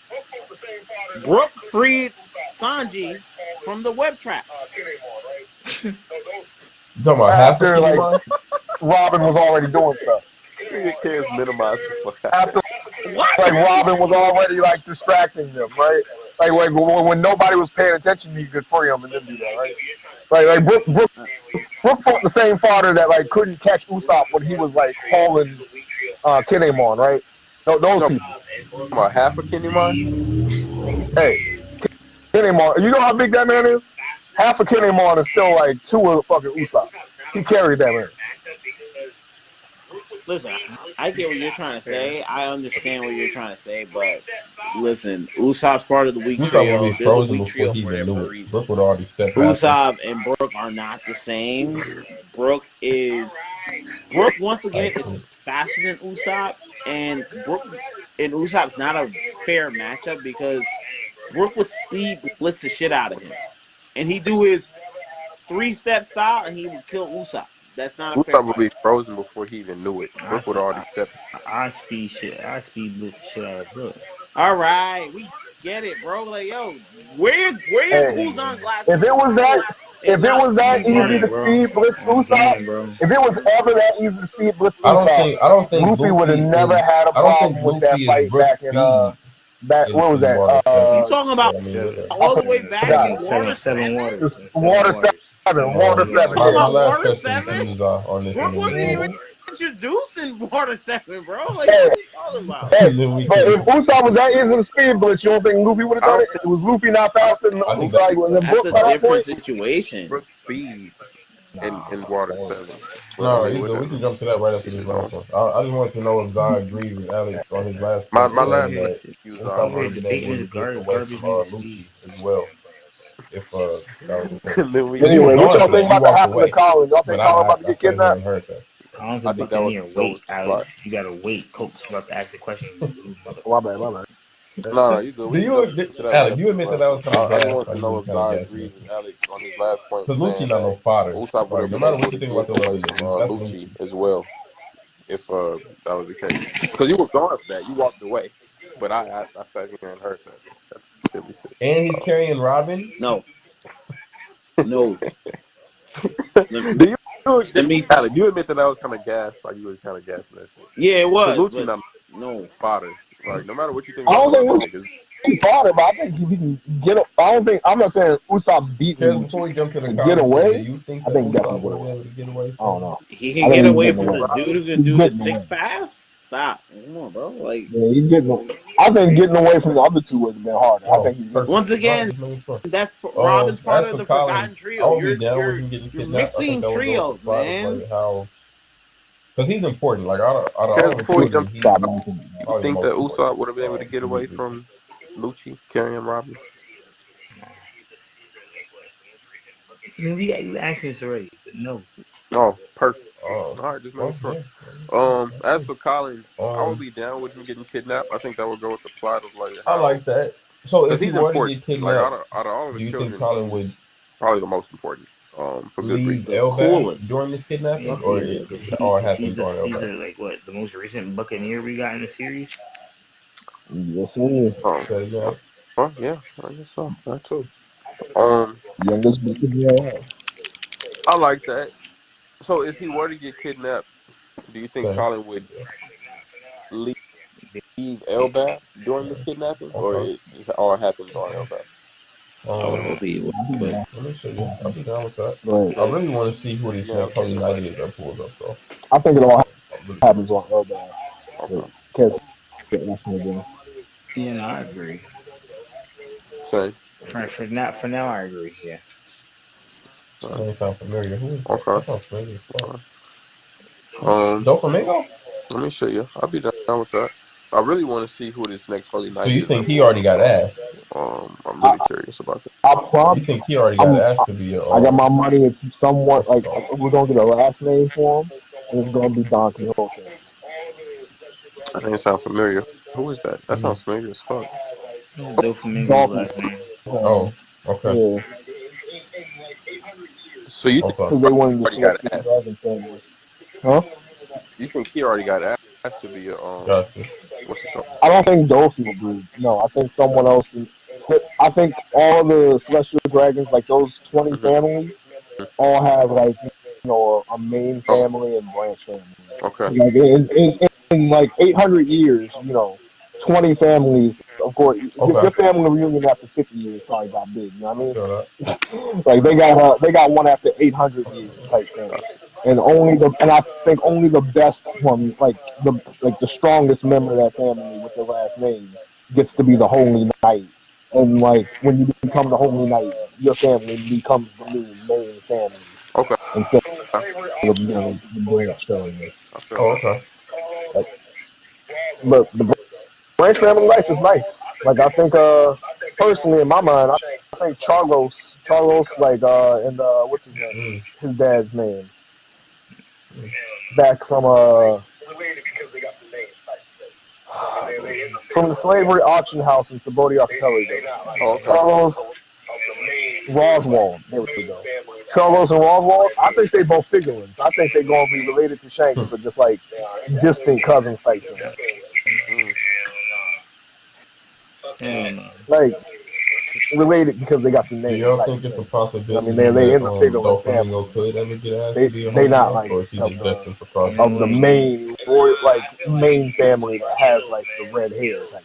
Speaker 1: Brook freed Sanji from the web traps.
Speaker 4: After like Robin was already doing stuff.
Speaker 3: Can't minimize the fuck
Speaker 4: after like Robin was already like distracting them, right? Like when nobody was paying attention, you could free them and then do that, right? Like Brook fought the same fodder that like couldn't catch Usopp when he was like hauling Kinemon, right? Those people.
Speaker 3: About half of Kinemon?
Speaker 4: Hey, Kinemon, you know how big that man is? Half of Kinemon is still like 2 of the fucking Usopp. He carried that man.
Speaker 1: Listen, I get what you're trying to say. I understand what you're trying to say, but listen, Usopp's part of the weak trio.
Speaker 2: Usopp would be frozen before he even knew it. Brook would already step out.
Speaker 1: Usopp and Brook are not the same. Brook once again is faster than Usopp, and Brook and Usopp's not a fair matchup because Brook would speed blitz the shit out of him, and he do his 3-step style, and he would kill Usopp. That's not a fair.
Speaker 3: Usopp would be frozen before he even knew it. Brook would already step.
Speaker 5: I speed blitz shit out of Brook.
Speaker 1: All right, we get it, bro. Like, yo, where who's on glass?
Speaker 4: If it was that easy to speed blitz Usopp, if it was ever that easy to speed blitz Usopp,
Speaker 2: I don't think
Speaker 4: Luffy would have never had a problem with that fight back in what was that?
Speaker 1: You talking about all the way back in Water 7? Water 7.
Speaker 2: My last question is on this.
Speaker 1: Brook wasn't even introduced in Water 7, bro. Like, what are you talking about?
Speaker 4: But if Usopp was that easy to speed blitz, you don't think Luffy would have done it? It was Luffy not faster than Brook.
Speaker 1: That's a different situation.
Speaker 3: Brook's speed in Water 7.
Speaker 2: No, we can jump to that right after this last one. I just wanted to know if Zah agreed with Alex on his last
Speaker 3: point. My last point
Speaker 2: is Lucci as well. If
Speaker 4: anyway, what y'all think about the happen to Colin? Y'all think Colin about to get kidnapped?
Speaker 5: I don't think that was wait, Alex. You gotta wait. Coach about to ask the question.
Speaker 4: My bad.
Speaker 3: No, you good.
Speaker 2: Alex, you admit that I was kind of
Speaker 3: gas. I want to know if Zah agreed with Alex on his last point.
Speaker 2: Because Lucci not no fodder.
Speaker 3: Usopp would
Speaker 2: no matter what you think about the
Speaker 3: Lucci as well, if that was the case. Because you were gone for that. You walked away. But I sat here and heard that. That's silly shit.
Speaker 2: And he's carrying Robin?
Speaker 1: No.
Speaker 3: Do you admit that I was kind of gassed? Like you was kind of gassing that shit?
Speaker 1: Yeah, it was.
Speaker 3: Lucci not no fodder. Like, no matter what you think
Speaker 4: I
Speaker 3: about
Speaker 4: don't
Speaker 3: the
Speaker 4: think
Speaker 3: niggas.
Speaker 4: he fought it, but I think he can get. I don't think. I'm not saying Usopp beat him.
Speaker 2: Before we jump to the
Speaker 4: get
Speaker 2: conversation,
Speaker 4: away.
Speaker 2: do you think
Speaker 4: I
Speaker 2: that
Speaker 4: think
Speaker 2: Usopp
Speaker 4: definitely
Speaker 2: would have been able to get away
Speaker 4: I
Speaker 2: from?
Speaker 4: don't know.
Speaker 5: He can get away from the dude who can do the
Speaker 4: getting
Speaker 5: 6
Speaker 4: away.
Speaker 5: pass. Stop. Come on, bro. Like,
Speaker 4: Yeah, he's getting. I think getting away from the other two would have been harder. I think he's
Speaker 2: Perfect.
Speaker 5: once again,
Speaker 2: Just making sure.
Speaker 5: that's Robin's part
Speaker 2: As
Speaker 5: of
Speaker 2: for
Speaker 5: the
Speaker 2: Colin,
Speaker 5: forgotten
Speaker 2: I
Speaker 5: trio.
Speaker 2: would be down with him getting
Speaker 5: You're
Speaker 2: kidnapped. I think
Speaker 5: mixing
Speaker 2: that would go with
Speaker 5: trios,
Speaker 2: the plot
Speaker 5: man.
Speaker 2: of like how, because he's important. Like out of all the
Speaker 3: Before we
Speaker 2: children,
Speaker 3: jump,
Speaker 2: he's
Speaker 3: you
Speaker 2: probably
Speaker 3: think
Speaker 2: the
Speaker 3: that
Speaker 2: most
Speaker 3: Usopp would have been able to
Speaker 2: important.
Speaker 3: get away from Lucci carrying Robin?
Speaker 5: I mean, you asked me this already, but no.
Speaker 3: Oh, perfect. All right, just making sure.
Speaker 2: Yeah.
Speaker 3: As for Colin, I would be down with him getting kidnapped. I think that would go with the plot of like how,
Speaker 2: I like that. So if he
Speaker 3: he's
Speaker 2: were to
Speaker 3: important.
Speaker 2: get kidnapped,
Speaker 3: Like out of all of
Speaker 2: do
Speaker 3: the
Speaker 2: you think
Speaker 3: children,
Speaker 2: Colin
Speaker 3: he's
Speaker 2: would
Speaker 3: probably the most important. For good
Speaker 2: leave
Speaker 3: reason.
Speaker 2: Elbaf during this kidnapping,
Speaker 5: Yeah,
Speaker 2: or it all happens on
Speaker 5: he's
Speaker 2: Elbaf?
Speaker 5: like what, the most recent Buccaneer we got in the series?
Speaker 4: Yes, he is.
Speaker 3: Well, yeah, I guess so. That too.
Speaker 4: Youngest Buccaneer.
Speaker 3: I like that. So if he were to get kidnapped, do you think Colin would leave Elbaf during this kidnapping, or it just all happens on Elbaf?
Speaker 5: I would hope he would.
Speaker 2: Let me show you. I'll be down with that.
Speaker 4: Right.
Speaker 2: I really want to see who this next Holy Knight is that pulls up, though.
Speaker 4: I think it all happens on Elbaf.
Speaker 3: Okay.
Speaker 5: Yeah, no, I agree.
Speaker 3: Same.
Speaker 5: For now, I agree. Yeah.
Speaker 2: That doesn't sound familiar. Who is that?
Speaker 3: Okay.
Speaker 2: That sounds familiar as fuck. Doflamingo?
Speaker 3: Let me show you. I'll be down with that. I really want to see who this next Holy Knight is.
Speaker 2: So you think he already got asked?
Speaker 3: I'm really curious about that.
Speaker 2: You think he already got asked to be a...
Speaker 4: I got my money. It's somewhat like we're gonna get a last name for him, and it's gonna be Don Quixote.
Speaker 3: That didn't sound familiar. Who is that? That sounds familiar as fuck.
Speaker 5: Doflamingo's last name.
Speaker 2: Oh, okay.
Speaker 4: Yeah.
Speaker 3: So you think
Speaker 4: they wanted to
Speaker 3: got
Speaker 4: asked? Huh?
Speaker 3: You think he already got asked to be a
Speaker 2: Gotcha.
Speaker 3: What's it called?
Speaker 4: I don't think Dolphy would be. No, I think someone else. I think all the Celestial Dragons, like those 20 families, all have like a main family and branch family.
Speaker 3: Okay.
Speaker 4: Like in like 800 years, 20 families. Of course, your family reunion after 50 years probably got big. You know what I mean? Like they got one after 800 years type thing. And I think only the best one, like the strongest member of that family with the last name, gets to be the Holy Knight. And like when you become the Holy Knight, your family becomes the new main family.
Speaker 3: Okay.
Speaker 4: Instead of the branch family.
Speaker 2: Okay.
Speaker 4: But the branch family life is nice. Like I think, personally in my mind, I think Charlos, like and what's his name? His dad's name. Back from the slavery auction house in Sabodia Archipelago. Charlos Roswald. There we go. Charlos and Roswald. I think they both figurines. I think they're gonna be related to Shanks, but just like distant cousins type thing. Like related because they got the name.
Speaker 2: Do y'all think it's a possibility?
Speaker 4: I mean, they in the figurine
Speaker 2: family. Could ever get asked to be a
Speaker 4: they not like
Speaker 2: or is he just destined for cross?
Speaker 4: Of the main main family that has like the red hair type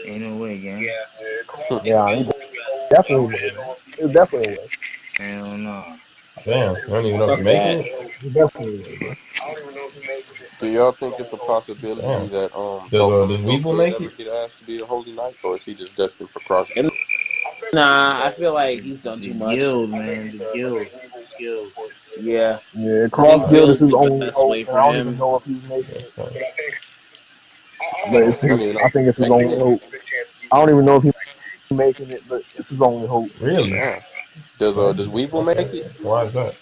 Speaker 4: thing.
Speaker 5: Ain't no way, gang.
Speaker 4: Yeah, definitely. It's definitely a way.
Speaker 5: Hell no.
Speaker 2: Damn, I don't even know if you're making it.
Speaker 4: Definitely.
Speaker 3: Do y'all think it's a possibility that
Speaker 2: does Weevil make
Speaker 3: ever
Speaker 2: it?
Speaker 3: get asked to be a Holy Knight, or is he just destined for cross?
Speaker 1: Nah, I feel like he's done too much.
Speaker 5: Guild, man, the guild.
Speaker 1: Yeah.
Speaker 4: Yeah, Cross Guild is his only hope. I don't
Speaker 1: him.
Speaker 4: even know if he's making it. But I think it's his only hope. I don't even know if he's making it, but it's his only hope.
Speaker 2: Really?
Speaker 3: Yeah. Does Weevil make it?
Speaker 2: Why is that?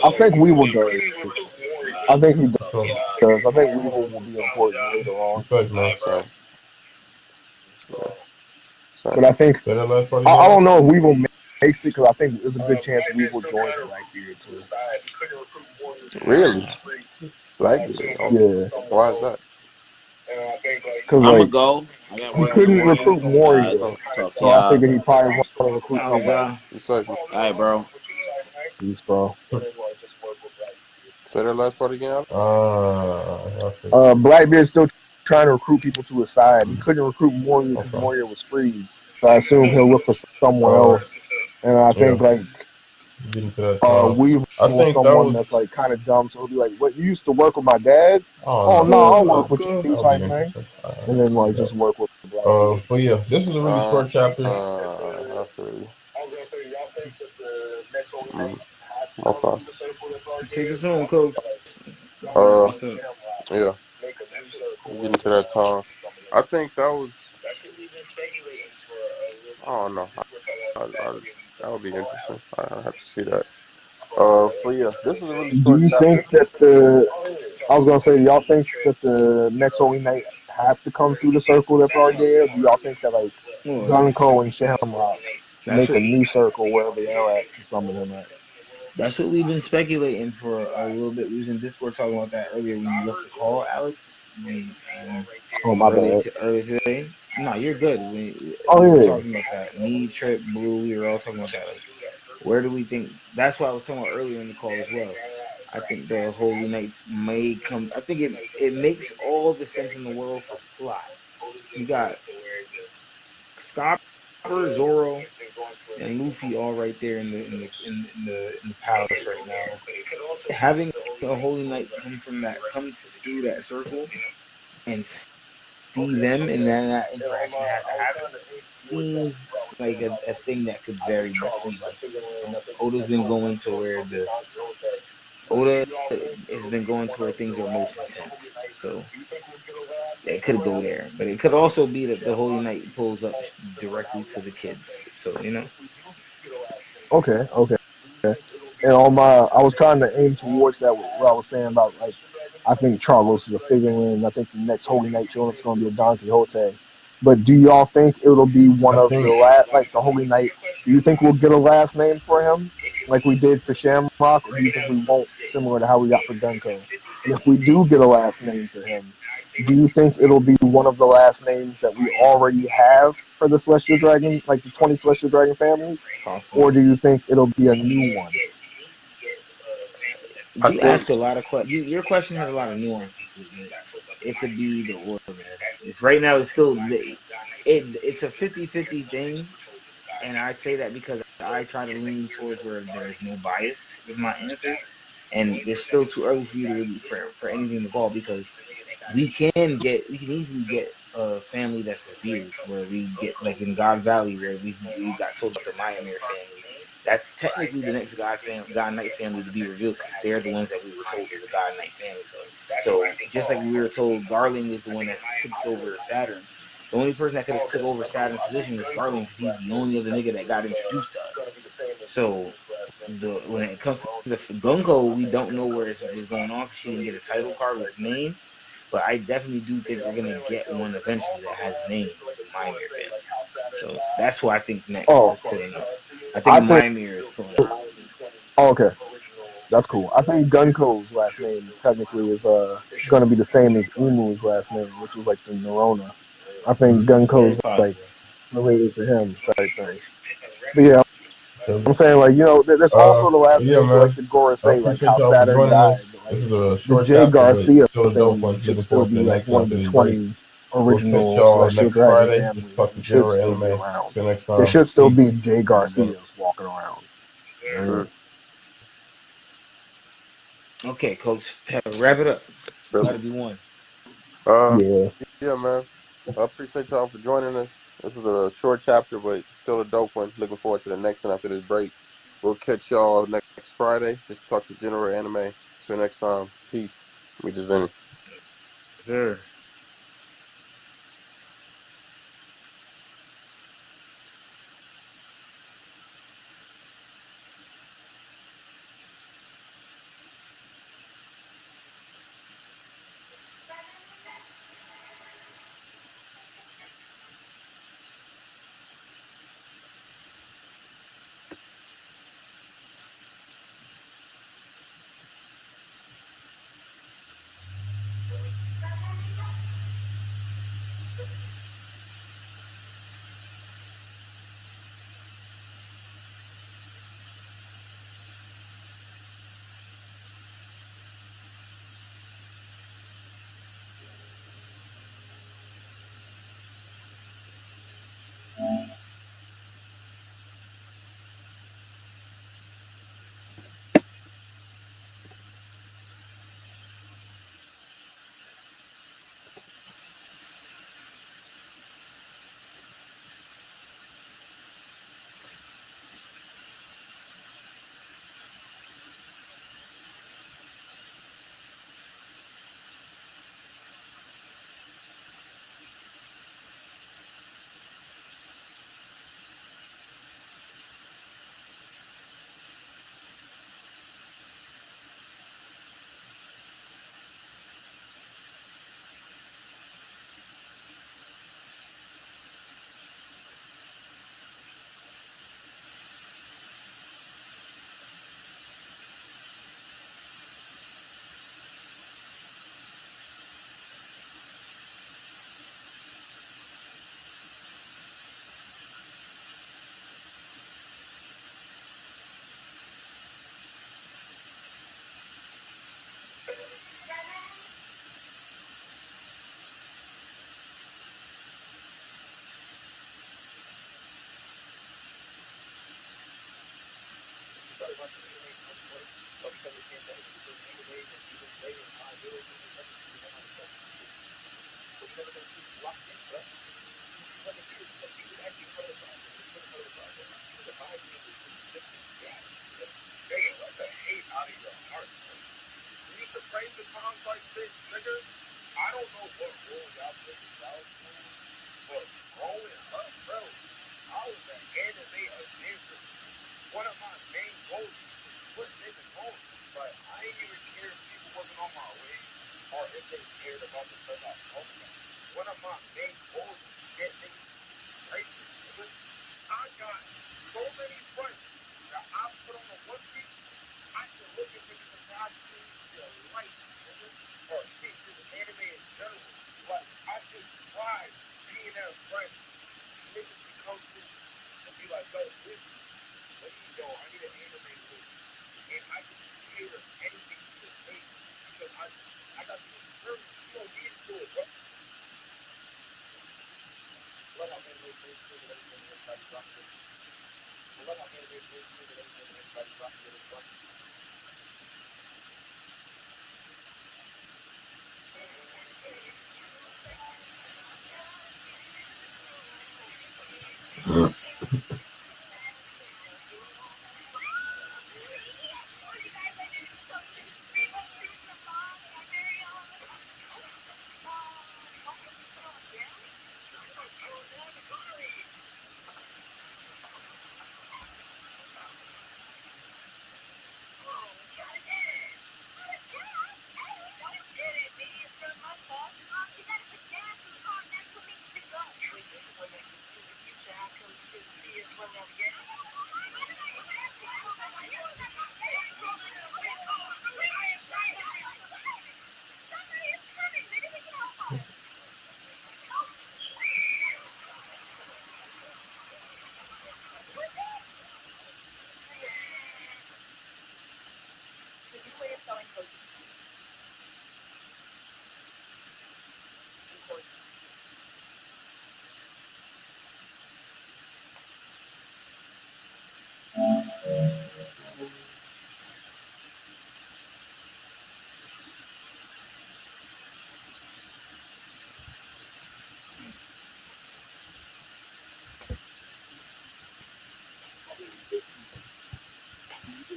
Speaker 4: I think Weevil does. I think he does. I think Weevil will be important later on. But I think I don't know if Weevil makes it because I think there's a good chance Weevil joins Blackbeard too.
Speaker 3: Really? Blackbeard?
Speaker 4: Yeah.
Speaker 3: Why is that?
Speaker 4: Because
Speaker 1: I'm gonna go.
Speaker 4: He couldn't recruit Warrior, so I figured he probably want to recruit somebody.
Speaker 1: All right, bro.
Speaker 4: Peace, bro.
Speaker 3: Say that last part again.
Speaker 4: Blackbeard's still trying to recruit people to his side. He couldn't recruit Moria because Moria was freed. So I assume he'll look for someone else. And I think like Weaver was someone that's like kind of dumb. So he'll be like, "What, you used to work with my dad? Oh no, I'll work with you type thing." And then like just work with the black people.
Speaker 2: But yeah, this is a really short chapter.
Speaker 3: I feel you. Okay.
Speaker 5: Take us home, Coach.
Speaker 3: Yeah. Getting to that time. I think that was. I don't know. That would be interesting. I have to see that. But yeah, this is a really short.
Speaker 4: Do you think that I was gonna say, do y'all think that the next Holy Night have to come through the circle that's already there? Or do y'all think that like Gunko and Shamrock make a new circle wherever they're at to summon them at?
Speaker 5: That's what we've been speculating for a little bit. We was in Discord talking about that earlier when you left the call, Alex.
Speaker 4: Oh my bad.
Speaker 5: Earlier today. No, you're good. We
Speaker 4: were
Speaker 5: talking about that. Me, Trip, Blue, we were all talking about that. Like, where do we think? That's what I was talking about earlier in the call as well. I think the Holy Knights may come. I think it makes all the sense in the world for plot. You got Scopper, Zoro, and Luffy all right there in the palace right now. Having a Holy Knight come through that circle and see them, and then that interaction has to happen seems like a thing that could very much be like, Oda's been going to where Oda has been going to where things are most intense. So it could go there, but it could also be that the Holy Knight pulls up directly to the kids. So
Speaker 4: Okay. And I was trying to aim towards that. What I was saying about like, I think Charlos is a figure-in. I think the next Holy Knight showing up is going to be a Don Quixote. But do y'all think it'll be one of the last, like the Holy Knight? Do you think we'll get a last name for him, like we did for Shamrock, or do you think we won't, similar to how we got for Gunko? And if we do get a last name for him, do you think it'll be one of the last names that we already have for the Celestial Dragon, like the 20 Celestial Dragon families, or do you think it'll be a new one?
Speaker 5: You ask a lot of questions. Your question has a lot of nuances to it. It could be the order. It's right now. It's still it's a 50-50 thing, and I say that because I try to lean towards where there is no bias with my answer, and it's still too early for you to really for anything to call because we can easily get a family that's revered where we get like in God Valley where we got told about the Myanmar family. That's technically the next God Knight family to be revealed because they're the ones that we were told is a God Knight family. So just like we were told Garling is the one that takes over Saturn, the only person that could have took over Saturn's position was Garling because he's the only other nigga that got introduced to us. So when it comes to the Gunko, we don't know what's going on because she didn't get a title card with a name. But I definitely do think we're gonna get one eventually that has a name like the Mimir family. So that's who I think next is pulling up. I think Mimir is pulling up.
Speaker 4: Oh, okay. That's cool. I think Gunko's last name technically is going to be the same as Umu's last name, which was like the Nerona. I think Gunko's like related to him type thing. But yeah, I'm saying like there's also the last name for like the Gorosei, like how Saturn died. Like, the Jay Garcia thing should still be like one of the 20 original Celestial Dragon families. It should still be around. There should still be Jay Garcias walking around.
Speaker 5: Okay, Coach, wrap it up. Gotta be one.
Speaker 3: Yeah, man. I appreciate y'all for joining us. This is a short chapter, but still a dope one. Looking forward to the next one after this break. We'll catch y'all next Friday. Just talk to General Anime. Till next time. Peace. We just been.
Speaker 5: Sir.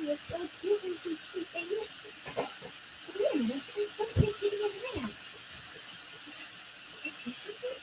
Speaker 6: Was so cute when she's sleeping. Wait a minute, I'm supposed to be feeding a rat. Did I see something?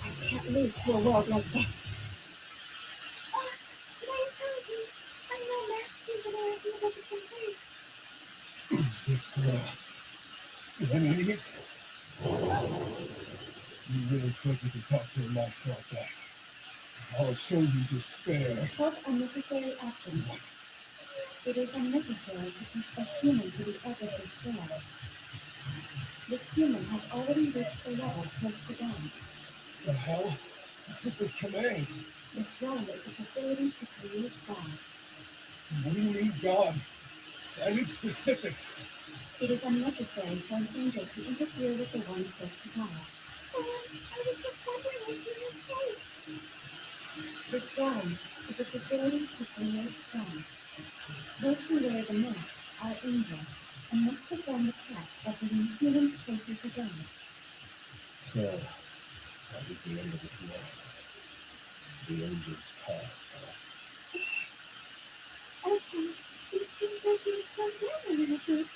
Speaker 6: I can't lose to a world like this. My apologies. I know masks usually aren't able to converse. Who's this girl? What an idiot. You really think you can talk to a master like that? I'll show you despair. It's called unnecessary action. What? It is unnecessary to push this human to the edge of despair. This human has already reached the level close to God. The hell? What's with this command? This realm is a facility to create God. What do you mean, God? I need specifics. It is unnecessary for an angel to interfere with the one close to God. So, I was just wondering if you were okay. This realm is a facility to create God. Those who wear the masks are angels and must perform the task of bringing humans closer to God. So, that was the end of the command. The angel's task, huh? Okay, it seems like you would calm down a little bit.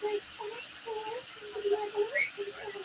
Speaker 6: Like, I seem to be like last week now.